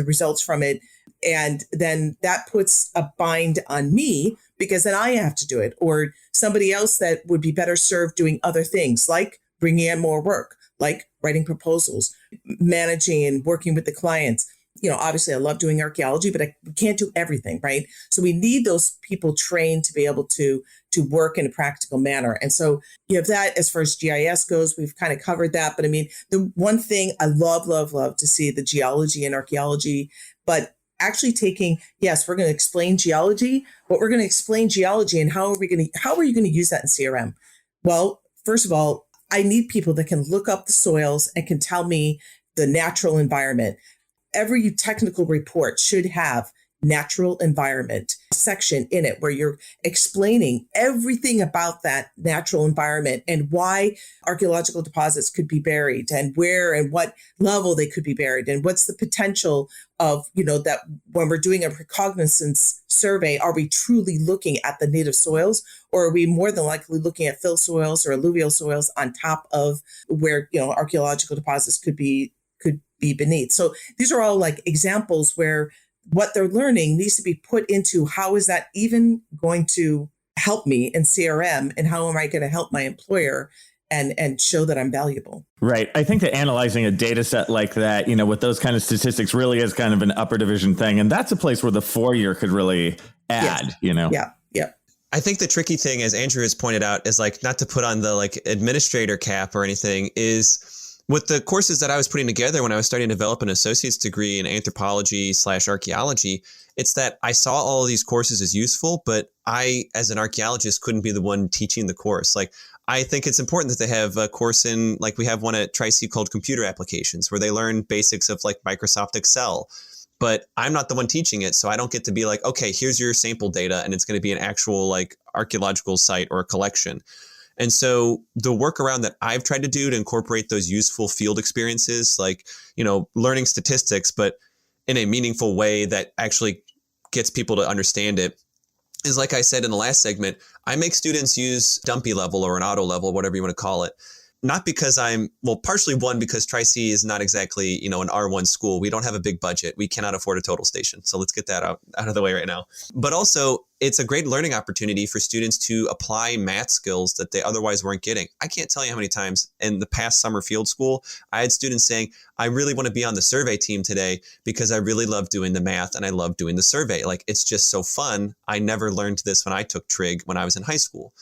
results from it. And then that puts a bind on me, because then I have to do it, or somebody else that would be better served doing other things, like bringing in more work, like writing proposals, managing and working with the clients. Obviously I love doing archaeology, but we can't do everything, right? So we need those people trained to be able to work in a practical manner. And so you have that as far as GIS goes. We've kind of covered that. But I mean, the one thing I love to see the geology and archaeology, but actually taking, yes, we're going to explain geology, but we're going to explain geology and how are you going to use that in CRM? Well, first of all, I need people that can look up the soils and can tell me the natural environment. Every technical report should have natural environment section in it where you're explaining everything about that natural environment and why archaeological deposits could be buried and where and what level they could be buried and what's the potential of, that when we're doing a recognizance survey, are we truly looking at the native soils, or are we more than likely looking at fill soils or alluvial soils on top of where, archaeological deposits could be beneath? So these are all like examples where what they're learning needs to be put into how is that even going to help me in CRM, and how am I going to help my employer and show that I'm valuable. Right. I think that analyzing a data set like that, with those kind of statistics really is kind of an upper division thing. And that's a place where the 4-year could really add, Yeah. I think the tricky thing, as Andrew has pointed out, is like not to put on the like administrator cap or anything, is with the courses that I was putting together when I was starting to develop an associate's degree in anthropology/archaeology, it's that I saw all of these courses as useful, but I, as an archaeologist, couldn't be the one teaching the course. Like, I think it's important that they have a course in, like we have one at Tri-C called Computer Applications, where they learn basics of like Microsoft Excel. But I'm not the one teaching it, so I don't get to be like, okay, here's your sample data, and it's going to be an actual like archaeological site or a collection. And so the workaround that I've tried to do to incorporate those useful field experiences, like, learning statistics, but in a meaningful way that actually gets people to understand it, is like I said in the last segment, I make students use dumpy level or an auto level, whatever you want to call it. Not because partially one, because Tri-C is not exactly, an R1 school. We don't have a big budget. We cannot afford a total station. So let's get that out of the way right now. But also, it's a great learning opportunity for students to apply math skills that they otherwise weren't getting. I can't tell you how many times in the past summer field school, I had students saying, I really want to be on the survey team today because I really love doing the math and I love doing the survey. Like, it's just so fun. I never learned this when I took trig when I was in high school.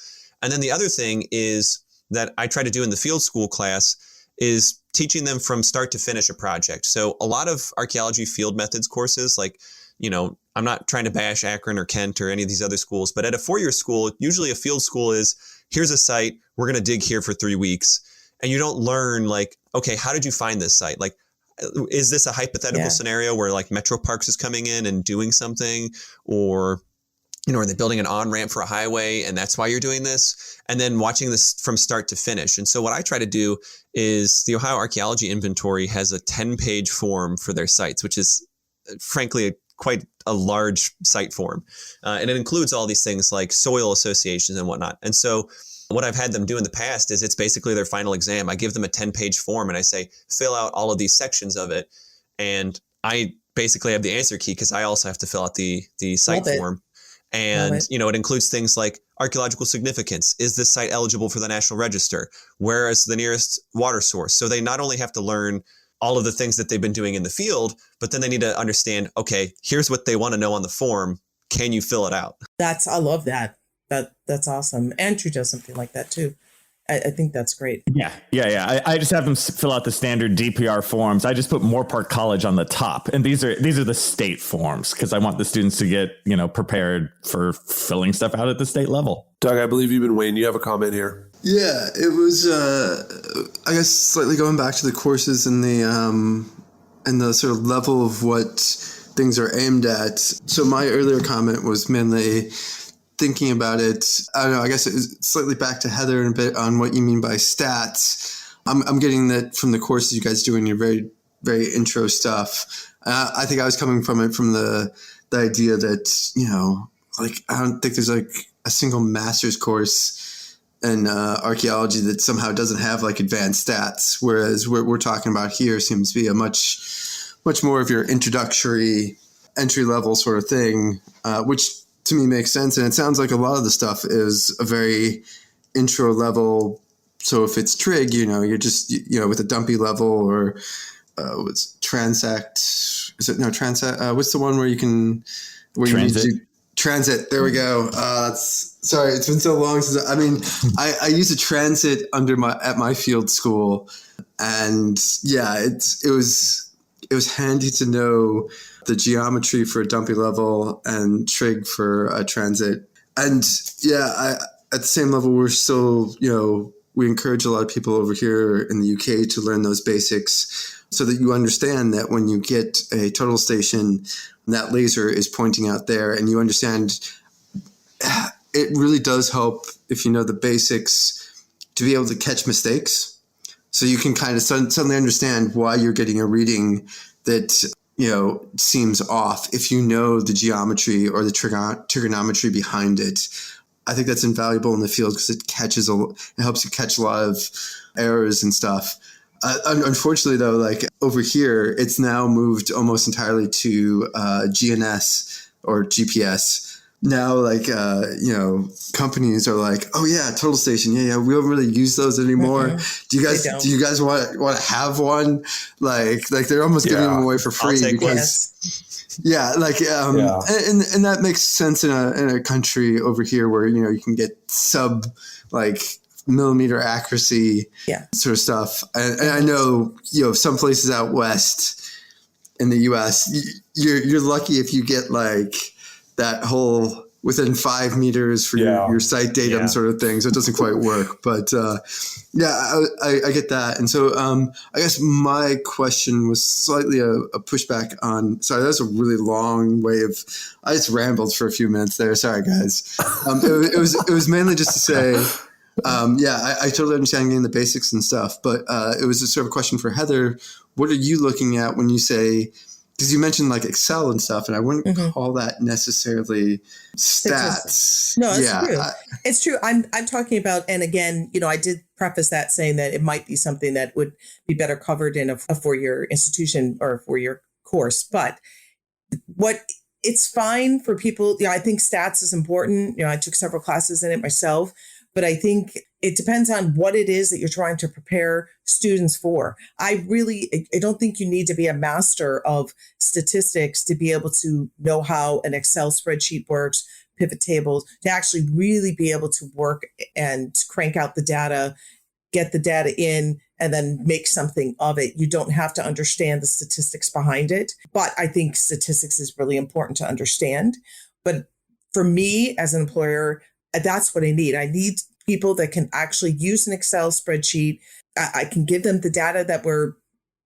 And then the other thing is that I try to do in the field school class is teaching them from start to finish a project. So a lot of archaeology field methods courses, like, I'm not trying to bash Akron or Kent or any of these other schools, but at a 4-year school, usually a field school is, here's a site, we're going to dig here for 3 weeks. And you don't learn like, okay, how did you find this site? Like, is this a hypothetical scenario where like Metro Parks is coming in and doing something, or are they building an on-ramp for a highway and that's why you're doing this? And then watching this from start to finish. And so what I try to do is the Ohio Archaeology Inventory has a 10-page form for their sites, which is frankly quite a large site form. And it includes all these things like soil associations and whatnot. And so what I've had them do in the past is it's basically their final exam. I give them a 10-page form and I say, fill out all of these sections of it. And I basically have the answer key because I also have to fill out the site form. And, it includes things like archaeological significance. Is this site eligible for the National Register? Where is the nearest water source? So they not only have to learn all of the things that they've been doing in the field, but then they need to understand, okay, here's what they want to know on the form. Can you fill it out? I love that. That's awesome. Andrew does something like that too. I think that's great. Yeah. I just have them fill out the standard DPR forms. I just put Moorpark College on the top. And these are the state forms because I want the students to get, prepared for filling stuff out at the state level. Doug, I believe you've been waiting. You have a comment here. Yeah, it was, I guess, slightly going back to the courses and the sort of level of what things are aimed at. So my earlier comment was mainly thinking about it. I don't know, I guess it's slightly back to Heather a bit on what you mean by stats. I'm getting that from the courses you guys do in your very, very intro stuff. I think I was coming from it from the idea that, you know, like, I don't think there's like a single master's course in archaeology that somehow doesn't have like advanced stats. Whereas what we're talking about here seems to be a much more of your introductory entry level sort of thing, which to me makes sense. And it sounds like a lot of the stuff is a very intro level. So if it's trig, you know, you're just, you know, with a dumpy level, or what's transect? Is it no transect? What's the one where you can, where transit? You need to transit? There we go. Sorry, it's been so long since I used a transit at my field school, and yeah, it was handy to know the geometry for a dumpy level and trig for a transit. And yeah, at the same level, we're still, you know, we encourage a lot of people over here in the UK to learn those basics so that you understand that when you get a total station, that laser is pointing out there, and you understand it really does help if you know the basics to be able to catch mistakes. So you can kind of suddenly understand why you're getting a reading that, you know, seems off if you know the geometry or the trigonometry behind it. I think that's invaluable in the field because it helps you catch a lot of errors and stuff. Unfortunately, though, like over here, it's now moved almost entirely to GNS or GPS. Now, like, you know, companies are like, oh yeah, total station. Yeah. We don't really use those anymore. Mm-hmm. Do you guys want to have one? Like they're almost giving them away for free because. Yeah, like, and that makes sense in a country over here where, you know, you can get sub like millimeter accuracy sort of stuff. And I know, you know, some places out west in the US, you're lucky if you get like that whole within 5 meters for your site datum sort of thing. So it doesn't quite work. But I get that. And so I guess my question was slightly a pushback on, sorry, that was a really long way of, I just rambled for a few minutes there. Sorry, guys. It was mainly just to say, I totally understand getting the basics and stuff. But it was a sort of question for Heather. What are you looking at when you say, because you mentioned like Excel and stuff, and I wouldn't call that necessarily stats. No, it's true. It's true. I'm talking about, and again, you know, I did preface that saying that it might be something that would be better covered in a 4-year institution or a 4-year course. But it's fine for people. You know, I think stats is important. You know, I took several classes in it myself. But I think it depends on what it is that you're trying to prepare students for. I don't think you need to be a master of statistics to be able to know how an Excel spreadsheet works, pivot tables, to actually really be able to work and crank out the data, get the data in, and then make something of it. You don't have to understand the statistics behind it. But I think statistics is really important to understand. But for me as an employer, that's what I need. I need people that can actually use an Excel spreadsheet. I can give them the data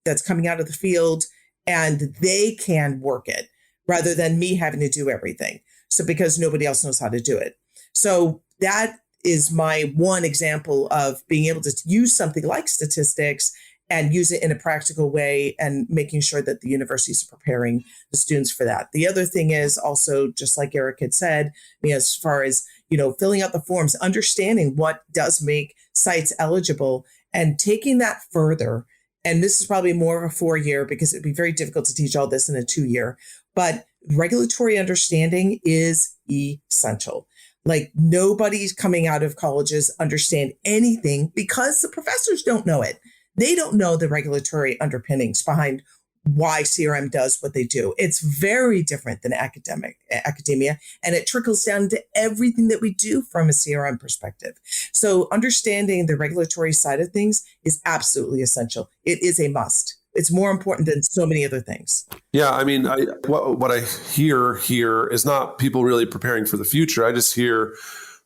that's coming out of the field, and they can work it rather than me having to do everything. So because nobody else knows how to do it. So that is my one example of being able to use something like statistics and use it in a practical way and making sure that the universities are preparing the students for that. The other thing is also, just like Eric had said, I mean, as far as, you know, filling out the forms, understanding what does make sites eligible and taking that further. And this is probably more of a 4-year because it'd be very difficult to teach all this in a 2-year, but regulatory understanding is essential. Like nobody's coming out of colleges understand anything because the professors don't know it. They don't know the regulatory underpinnings behind why CRM does what they do. It's very different than academia, and it trickles down to everything that we do from a CRM perspective. So understanding the regulatory side of things is absolutely essential. It is a must. It's more important than so many other things. Yeah, I mean, what I hear here is not people really preparing for the future. I just hear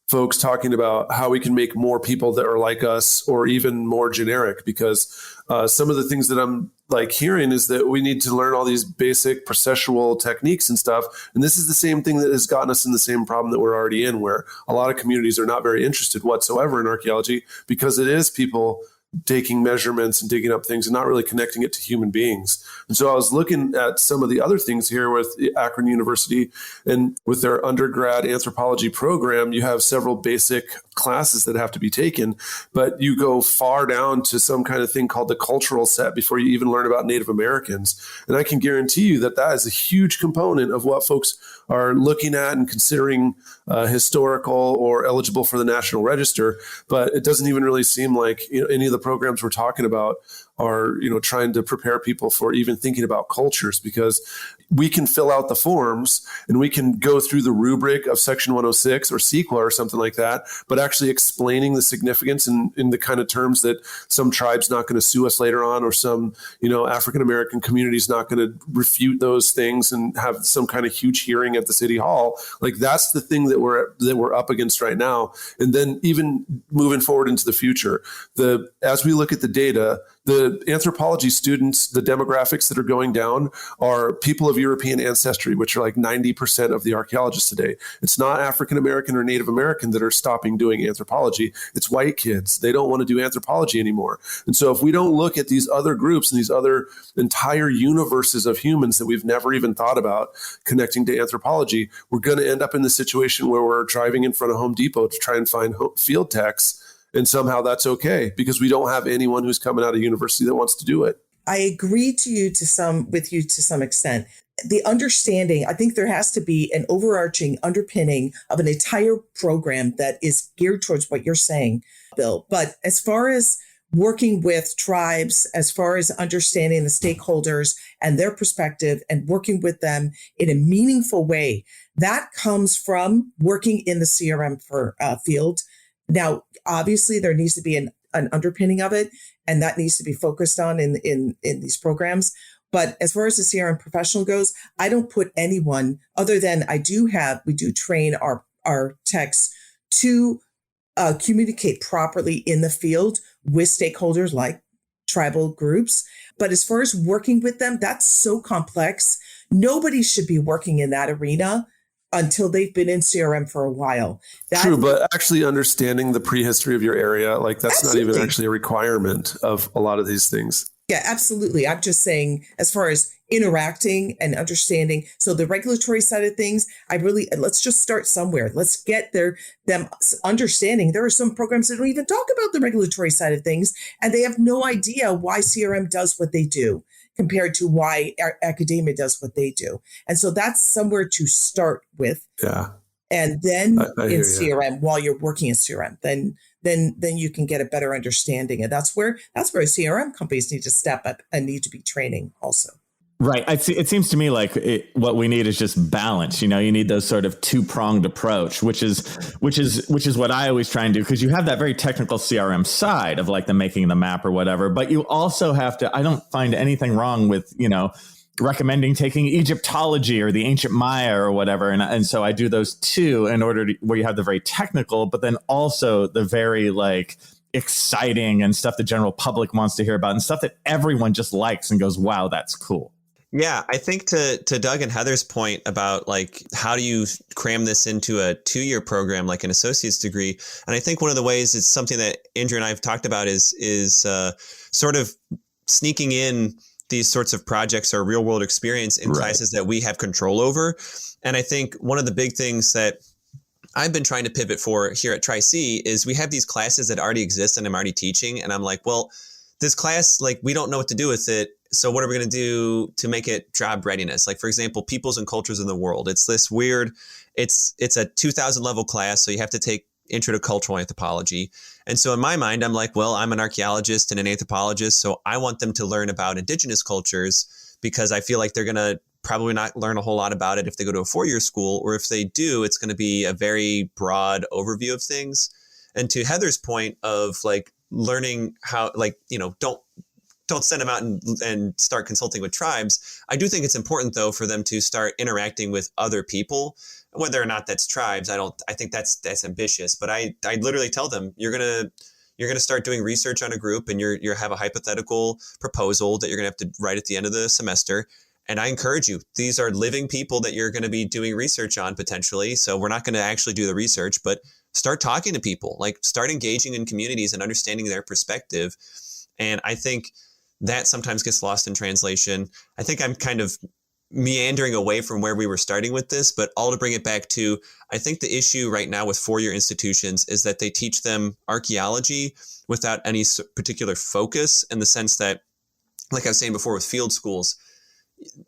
folks talking about how we can make more people that are like us or even more generic, because some of the things that I'm like hearing is that we need to learn all these basic processual techniques and stuff. And this is the same thing that has gotten us in the same problem that we're already in, where a lot of communities are not very interested whatsoever in archaeology, because it is people taking measurements and digging up things and not really connecting it to human beings. And so I was looking at some of the other things here with Akron University, and with their undergrad anthropology program, you have several basic classes that have to be taken, but you go far down to some kind of thing called the cultural set before you even learn about Native Americans. And I can guarantee you that that is a huge component of what folks are looking at and considering historical or eligible for the National Register. But it doesn't even really seem like any of the programs we're talking about are trying to prepare people for even thinking about cultures, because we can fill out the forms and we can go through the rubric of Section 106 or CEQA or something like that, but actually explaining the significance in the kind of terms that some tribe's not going to sue us later on, or some African-American community's not going to refute those things and have some kind of huge hearing at the city hall. Like, that's the thing that we're up against right now. And then even moving forward into the future, as we look at the data, the anthropology students, the demographics that are going down are people of European ancestry, which are like 90% of the archaeologists today. It's not African American or Native American that are stopping doing anthropology. It's white kids. They don't want to do anthropology anymore. And so if we don't look at these other groups and these other entire universes of humans that we've never even thought about connecting to anthropology, we're going to end up in the situation where we're driving in front of Home Depot to try and find field techs. And somehow that's okay, because we don't have anyone who's coming out of university that wants to do it. I agree with you to some extent. The understanding, I think there has to be an overarching underpinning of an entire program that is geared towards what you're saying, Bill. But as far as working with tribes, as far as understanding the stakeholders and their perspective and working with them in a meaningful way, that comes from working in the CRM field. Now, obviously, there needs to be an underpinning of it, and that needs to be focused on in these programs. But as far as the CRM professional goes, I don't put anyone other than we do train our techs to communicate properly in the field with stakeholders like tribal groups. But as far as working with them, that's so complex. Nobody should be working in that arena until they've been in CRM for a while. True, but actually understanding the prehistory of your area, like that's absolutely not even actually a requirement of a lot of these things. Yeah, absolutely. I'm just saying, as far as interacting and understanding. So the regulatory side of things, let's just start somewhere. Let's get them understanding. There are some programs that don't even talk about the regulatory side of things, and they have no idea why CRM does what they do compared to why academia does what they do. And so that's somewhere to start with. Yeah. And then in CRM, while you're working in CRM, then you can get a better understanding. And that's where CRM companies need to step up and need to be training also. Right. It seems to me like what we need is just balance. You need those sort of two-pronged approach, which is what I always try and do, because you have that very technical CRM side of like the making the map or whatever. But you also have to, I don't find anything wrong with, recommending taking Egyptology or the ancient Maya or whatever. And so I do those two in order to, where you have the very technical, but then also the very like exciting and stuff the general public wants to hear about and stuff that everyone just likes and goes, wow, that's cool. Yeah, I think to Doug and Heather's point about like, how do you cram this into a 2-year program, like an associate's degree? And I think one of the ways, it's something that Andrew and I have talked about is sort of sneaking in these sorts of projects or real world experience in classes that we have control over. And I think one of the big things that I've been trying to pivot for here at Tri-C is we have these classes that already exist and I'm already teaching. And I'm like, well, this class, like, we don't know what to do with it. So what are we going to do to make it job readiness? Like, for example, peoples and cultures in the world. It's this weird, it's a 2000 level class. So you have to take intro to cultural anthropology. And so in my mind, I'm like, well, I'm an archaeologist and an anthropologist. So I want them to learn about indigenous cultures because I feel like they're going to probably not learn a whole lot about it if they go to a 4-year school, or if they do, it's going to be a very broad overview of things. And to Heather's point of like learning how, like, don't send them out and start consulting with tribes. I do think it's important, though, for them to start interacting with other people, whether or not that's tribes. I think that's ambitious, but I literally tell them, you're going to you're going to start doing research on a group, and you have a hypothetical proposal that you're going to have to write at the end of the semester. And I encourage you, these are living people that you're going to be doing research on potentially. So we're not going to actually do the research, but start talking to people, like start engaging in communities and understanding their perspective. And I think that sometimes gets lost in translation. I think I'm kind of meandering away from where we were starting with this, but all to bring it back to, I think the issue right now with four-year institutions is that they teach them archaeology without any particular focus, in the sense that, like I was saying before with field schools,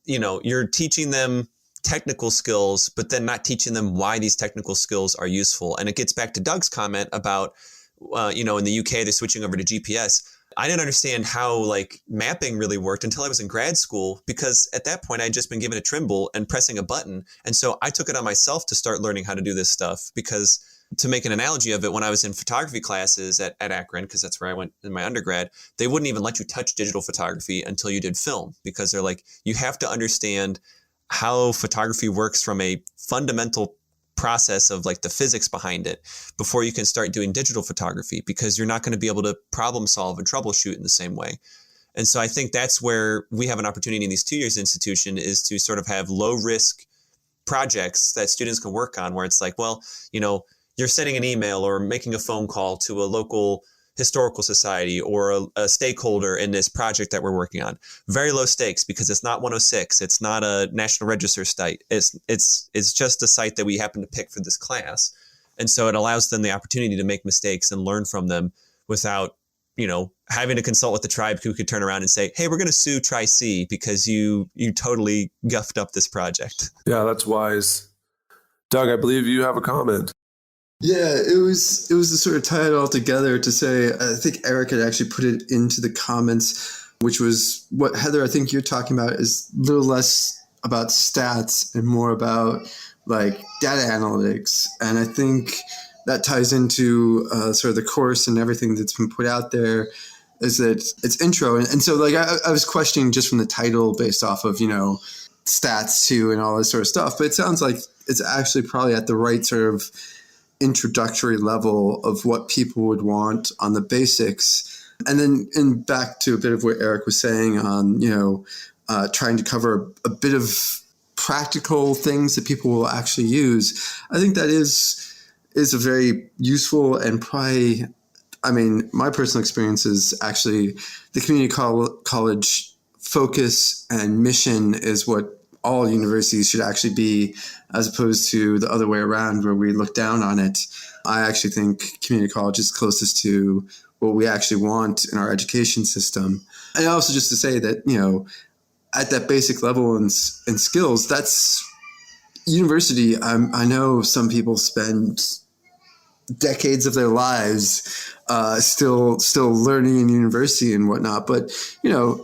you're teaching them technical skills, but then not teaching them why these technical skills are useful. And it gets back to Doug's comment about, in the UK, they're switching over to GPS. I didn't understand how mapping really worked until I was in grad school, because at that point I'd just been given a Trimble and pressing a button. And so I took it on myself to start learning how to do this stuff, because to make an analogy of it, when I was in photography classes at Akron, because that's where I went in my undergrad, they wouldn't even let you touch digital photography until you did film, because they're like, you have to understand how photography works from a fundamental process of the physics behind it before you can start doing digital photography, because you're not going to be able to problem solve and troubleshoot in the same way. And so I think that's where we have an opportunity in these 2 years institution, is to sort of have low risk projects that students can work on, where it's like, well, you're sending an email or making a phone call to a local historical society or a stakeholder in this project that we're working on. Very low stakes, because it's not 106. It's not a National Register site. It's just a site that we happen to pick for this class. And so it allows them the opportunity to make mistakes and learn from them without, having to consult with the tribe who could turn around and say, hey, we're going to sue Tri-C because you totally guffed up this project. Yeah, that's wise. Doug, I believe you have a comment. Yeah, it was to sort of tie it all together to say, I think Eric had actually put it into the comments, which was what, Heather, I think you're talking about is a little less about stats and more about data analytics. And I think that ties into sort of the course and everything that's been put out there, is that it's intro. And so I was questioning just from the title based off of, stats too and all this sort of stuff. But it sounds like it's actually probably at the right sort of introductory level of what people would want on the basics. And then back to a bit of what Eric was saying on, trying to cover a bit of practical things that people will actually use. I think that is a very useful and probably, my personal experience is actually the community college focus and mission is what all universities should actually be, as opposed to the other way around where we look down on it. I actually think community college is closest to what we actually want in our education system. And also just to say that, at that basic level and skills, that's university. I know some people spend decades of their lives still learning in university and whatnot, but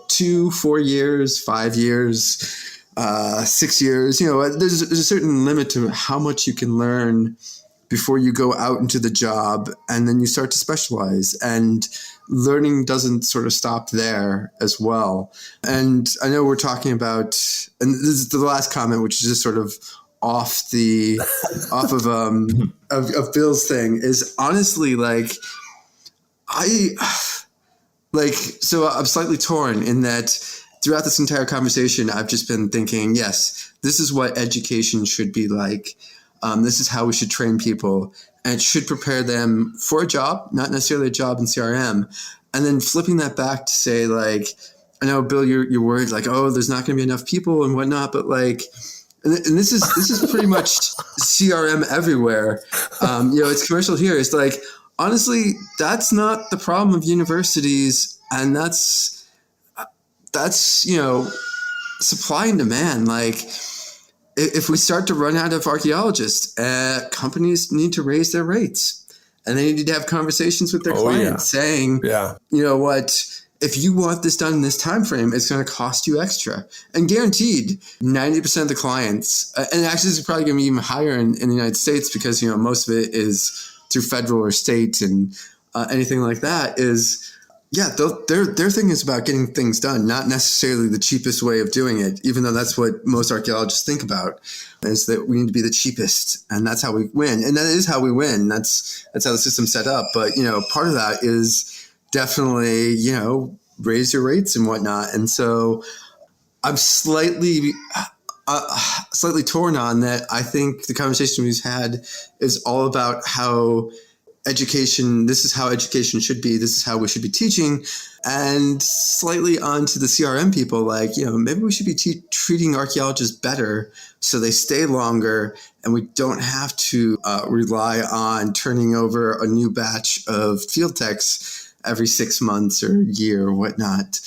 2, 4 years, 5 years, 6 years, there's a certain limit to how much you can learn before you go out into the job, and then you start to specialize, and learning doesn't sort of stop there as well. And I know we're talking about, and this is the last comment, which is just sort of off of Bill's thing, is honestly so I'm slightly torn in that throughout this entire conversation, I've just been thinking, yes, this is what education should be like. This is how we should train people, and it should prepare them for a job, not necessarily a job in CRM. And then flipping that back to say, I know, Bill, you're worried, there's not going to be enough people and whatnot, but and this is pretty much CRM everywhere. It's commercial here. It's honestly, that's not the problem of universities, and that's supply and demand. If we start to run out of archaeologists, companies need to raise their rates, and they need to have conversations with their clients saying, you know what, if you want this done in this time frame, it's going to cost you extra. And guaranteed, 90% of the clients, and actually this is probably going to be even higher in the United States, because most of it is through federal or state and anything like that, is their thing is about getting things done, not necessarily the cheapest way of doing it, even though that's what most archaeologists think about, is that we need to be the cheapest, and that's how we win. And that is how we win. That's how the system's set up. But, part of that is definitely, raise your rates and whatnot. And so I'm slightly torn on that. I think the conversation we've had is all about how education, this is how education should be, this is how we should be teaching, and slightly onto the CRM people, like, maybe we should be treating archaeologists better so they stay longer and we don't have to rely on turning over a new batch of field techs every 6 months or a year or whatnot.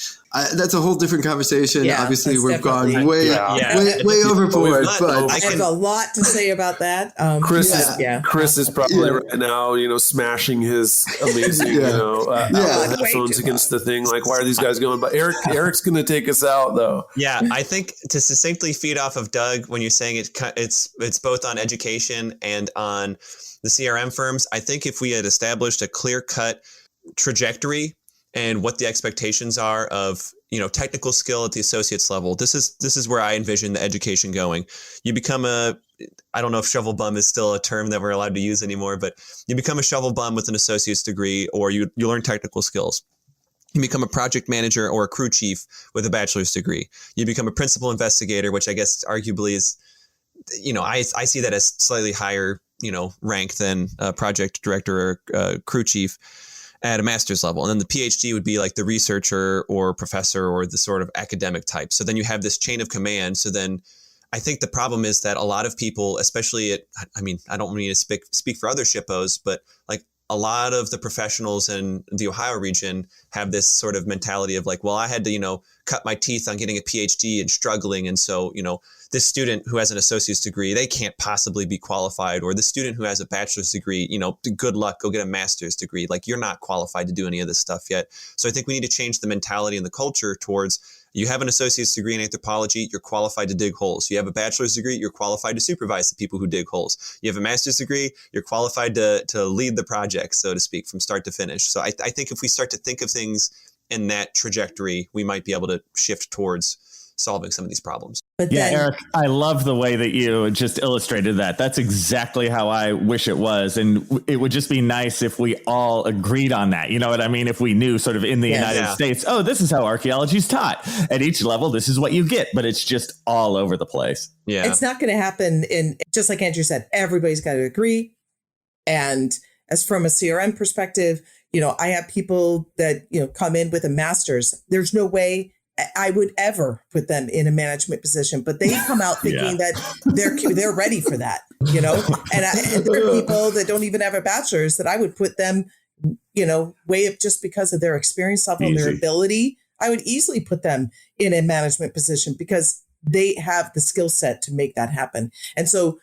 That's a whole different conversation. Yeah, obviously, we've gone way overboard. But I have a lot to say about that. Chris is probably right now, smashing his amazing, headphones against the thing. Like, why are these guys going? But Eric's going to take us out, though. Yeah, I think to succinctly feed off of Doug, when you're saying it's both on education and on the CRM firms, I think if we had established a clear-cut trajectory and what the expectations are of, technical skill at the associates level. This is where I envision the education going. You become I don't know if shovel bum is still a term that we're allowed to use anymore, but you become a shovel bum with an associate's degree, or you learn technical skills. You become a project manager or a crew chief with a bachelor's degree. You become a principal investigator, which I guess arguably is, I see that as slightly higher, rank than a project director or crew chief at a master's level. And then the PhD would be like the researcher or professor or the sort of academic type. So then you have this chain of command. So then I think the problem is that a lot of people, especially I don't mean to speak for other SHPOs, but like a lot of the professionals in the Ohio region have this sort of mentality of like, well, I had to, cut my teeth on getting a PhD and struggling. And so, this student who has an associate's degree, they can't possibly be qualified. Or the student who has a bachelor's degree, good luck, go get a master's degree. Like, you're not qualified to do any of this stuff yet. So I think we need to change the mentality and the culture towards, you have an associate's degree in anthropology, you're qualified to dig holes. You have a bachelor's degree, you're qualified to supervise the people who dig holes. You have a master's degree, you're qualified to lead the project, so to speak, from start to finish. So I think if we start to think of things in that trajectory, we might be able to shift towards solving some of these problems. But Eric, I love the way that you just illustrated that. That's exactly how I wish it was. And it would just be nice if we all agreed on that. You know what I mean? If we knew sort of in the United States, this is how archaeology is taught. At each level, this is what you get, but it's just all over the place. Yeah. It's not going to happen just like Andrew said, everybody's got to agree. And as from a CRM perspective, I have people that, come in with a master's. There's no way I would ever put them in a management position, but they come out thinking that they're ready for that, and there are people that don't even have a bachelor's that I would put them, way up just because of their experience level and their ability. I would easily put them in a management position because they have the skill set to make that happen. And so,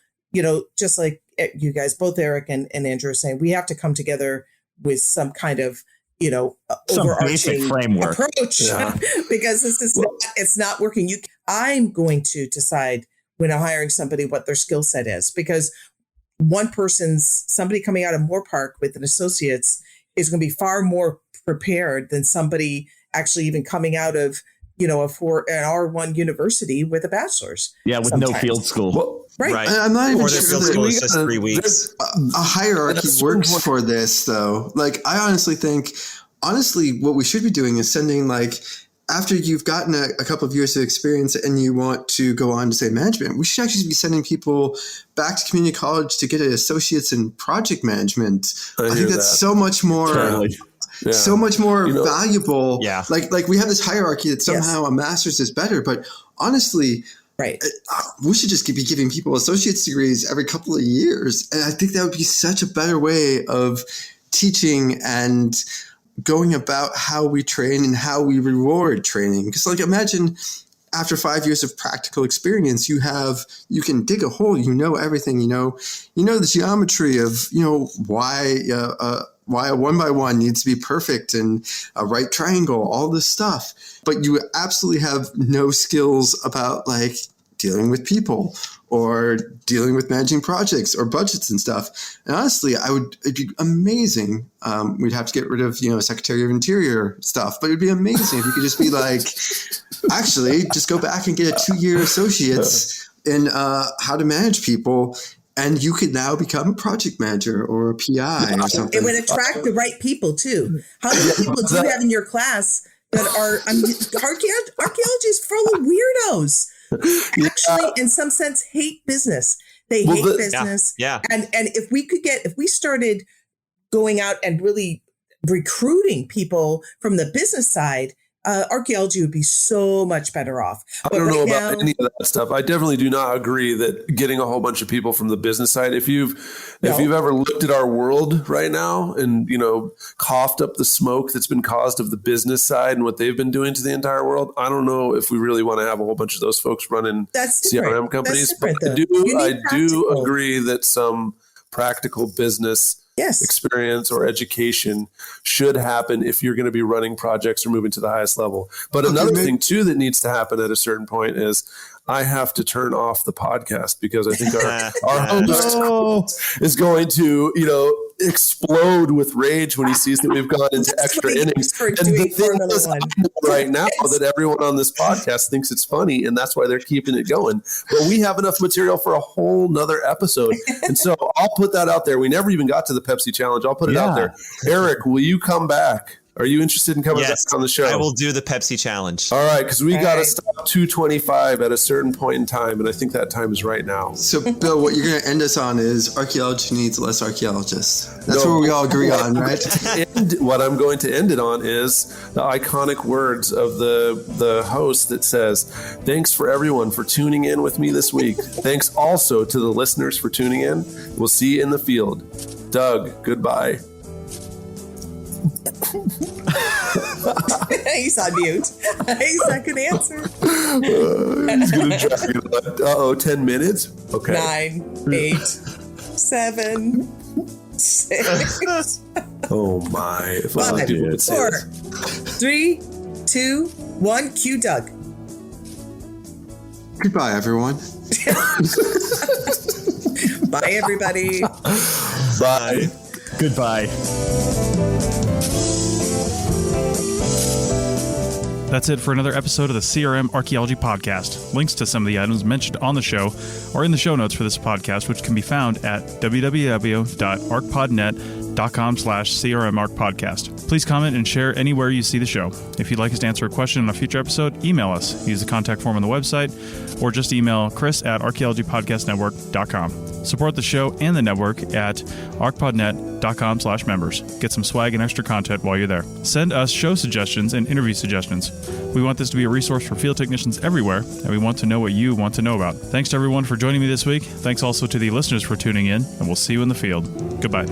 just like you guys, both Eric and Andrew are saying, we have to come together with some kind of overarching framework approach because this is it's not working. I'm going to decide when I'm hiring somebody what their skill set is, because somebody coming out of Moore Park with an associate's is going to be far more prepared than somebody actually even coming out of an R1 university with a bachelor's. Yeah, with no field school. Well, right. I'm not even sure that school is just 3 weeks. A hierarchy works for this, though. Like, I honestly think, what we should be doing is sending, like, after you've gotten a couple of years of experience and you want to go on to, say, management, we should actually be sending people back to community college to get an associate's in project management. I think that's so much more... Totally. Yeah. So much more valuable. Yeah. Like we have this hierarchy that somehow a master's is better, but honestly, we should just be giving people associate's degrees every couple of years. And I think that would be such a better way of teaching and going about how we train and how we reward training. Because imagine after 5 years of practical experience, you can dig a hole, everything, the geometry of, why a 1x1 needs to be perfect and a right triangle, all this stuff. But you absolutely have no skills about dealing with people or dealing with managing projects or budgets and stuff. And honestly, it'd be amazing. We'd have to get rid of, Secretary of Interior stuff, but it'd be amazing if you could just be like, actually, just go back and get a 2-year associate's in how to manage people. And you could now become a project manager or a PI or something. It would attract the right people too. How many people do you have in your class that are, archaeology is full of weirdos who actually, in some sense, hate business. They hate business. Yeah. And if we started going out and really recruiting people from the business side, archaeology would be so much better off. I don't know about any of that stuff. I definitely do not agree that getting a whole bunch of people from the business side, if you've ever looked at our world right now and, coughed up the smoke that's been caused of the business side and what they've been doing to the entire world, I don't know if we really want to have a whole bunch of those folks running CRM companies. But I do agree that some practical business experience or education should happen if you're going to be running projects or moving to the highest level. But another thing too that needs to happen at a certain point is I have to turn off the podcast because I think our host is going to, explode with rage when he sees that we've gone into extra innings. And the thing is right now that everyone on this podcast thinks it's funny, and that's why they're keeping it going. But we have enough material for a whole nother episode. And so I'll put that out there. We never even got to the Pepsi challenge. I'll put it out there. Eric, will you come back? Are you interested in coming back on the show? I will do the Pepsi challenge. All right, because we got to stop 2:25 at a certain point in time, and I think that time is right now. So, Bill, what you're going to end us on is archaeology needs less archaeologists. That's what we all agree on, right? And what I'm going to end it on is the iconic words of the host that says, "Thanks for everyone for tuning in with me this week. Thanks also to the listeners for tuning in. We'll see you in the field. Doug, goodbye." He's on mute. He's not going to answer. He's going to drag it on. 10 minutes? Okay. 9, 8, 7, 6. Oh my. If 5, 4, 3, 2, 1. Cue Doug. Goodbye, everyone. Bye, everybody. Bye. Goodbye. That's it for another episode of the CRM Archaeology Podcast. Links to some of the items mentioned on the show are in the show notes for this podcast, which can be found at www.archpodnet.com/CRM Arch Podcast. Please comment and share anywhere you see the show. If you'd like us to answer a question on a future episode, email us. Use the contact form on the website or just email chris@archaeologypodcastnetwork.com. Support the show and the network at archpodnet.com/members. Get some swag and extra content while you're there. Send us show suggestions and interview suggestions. We want this to be a resource for field technicians everywhere, and we want to know what you want to know about. Thanks to everyone for joining me this week. Thanks also to the listeners for tuning in, and we'll see you in the field. Goodbye.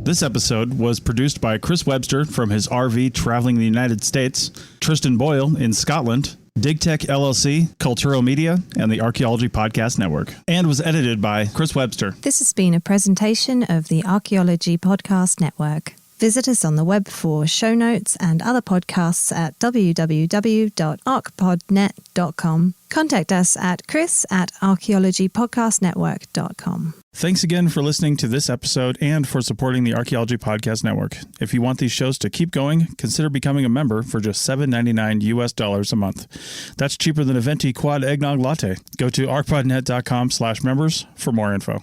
This episode was produced by Chris Webster from his RV traveling the United States, Tristan Boyle in Scotland, DigTech LLC, Cultural Media, and the Archaeology Podcast Network, and was edited by Chris Webster. This has been a presentation of the Archaeology Podcast Network. Visit us on the web for show notes and other podcasts at www.archpodnet.com. Contact us at chris@archaeologypodcastnetwork.com. Thanks again for listening to this episode and for supporting the Archaeology Podcast Network. If you want these shows to keep going, consider becoming a member for just $7.99 US a month. That's cheaper than a venti quad eggnog latte. Go to archpodnet.com/members for more info.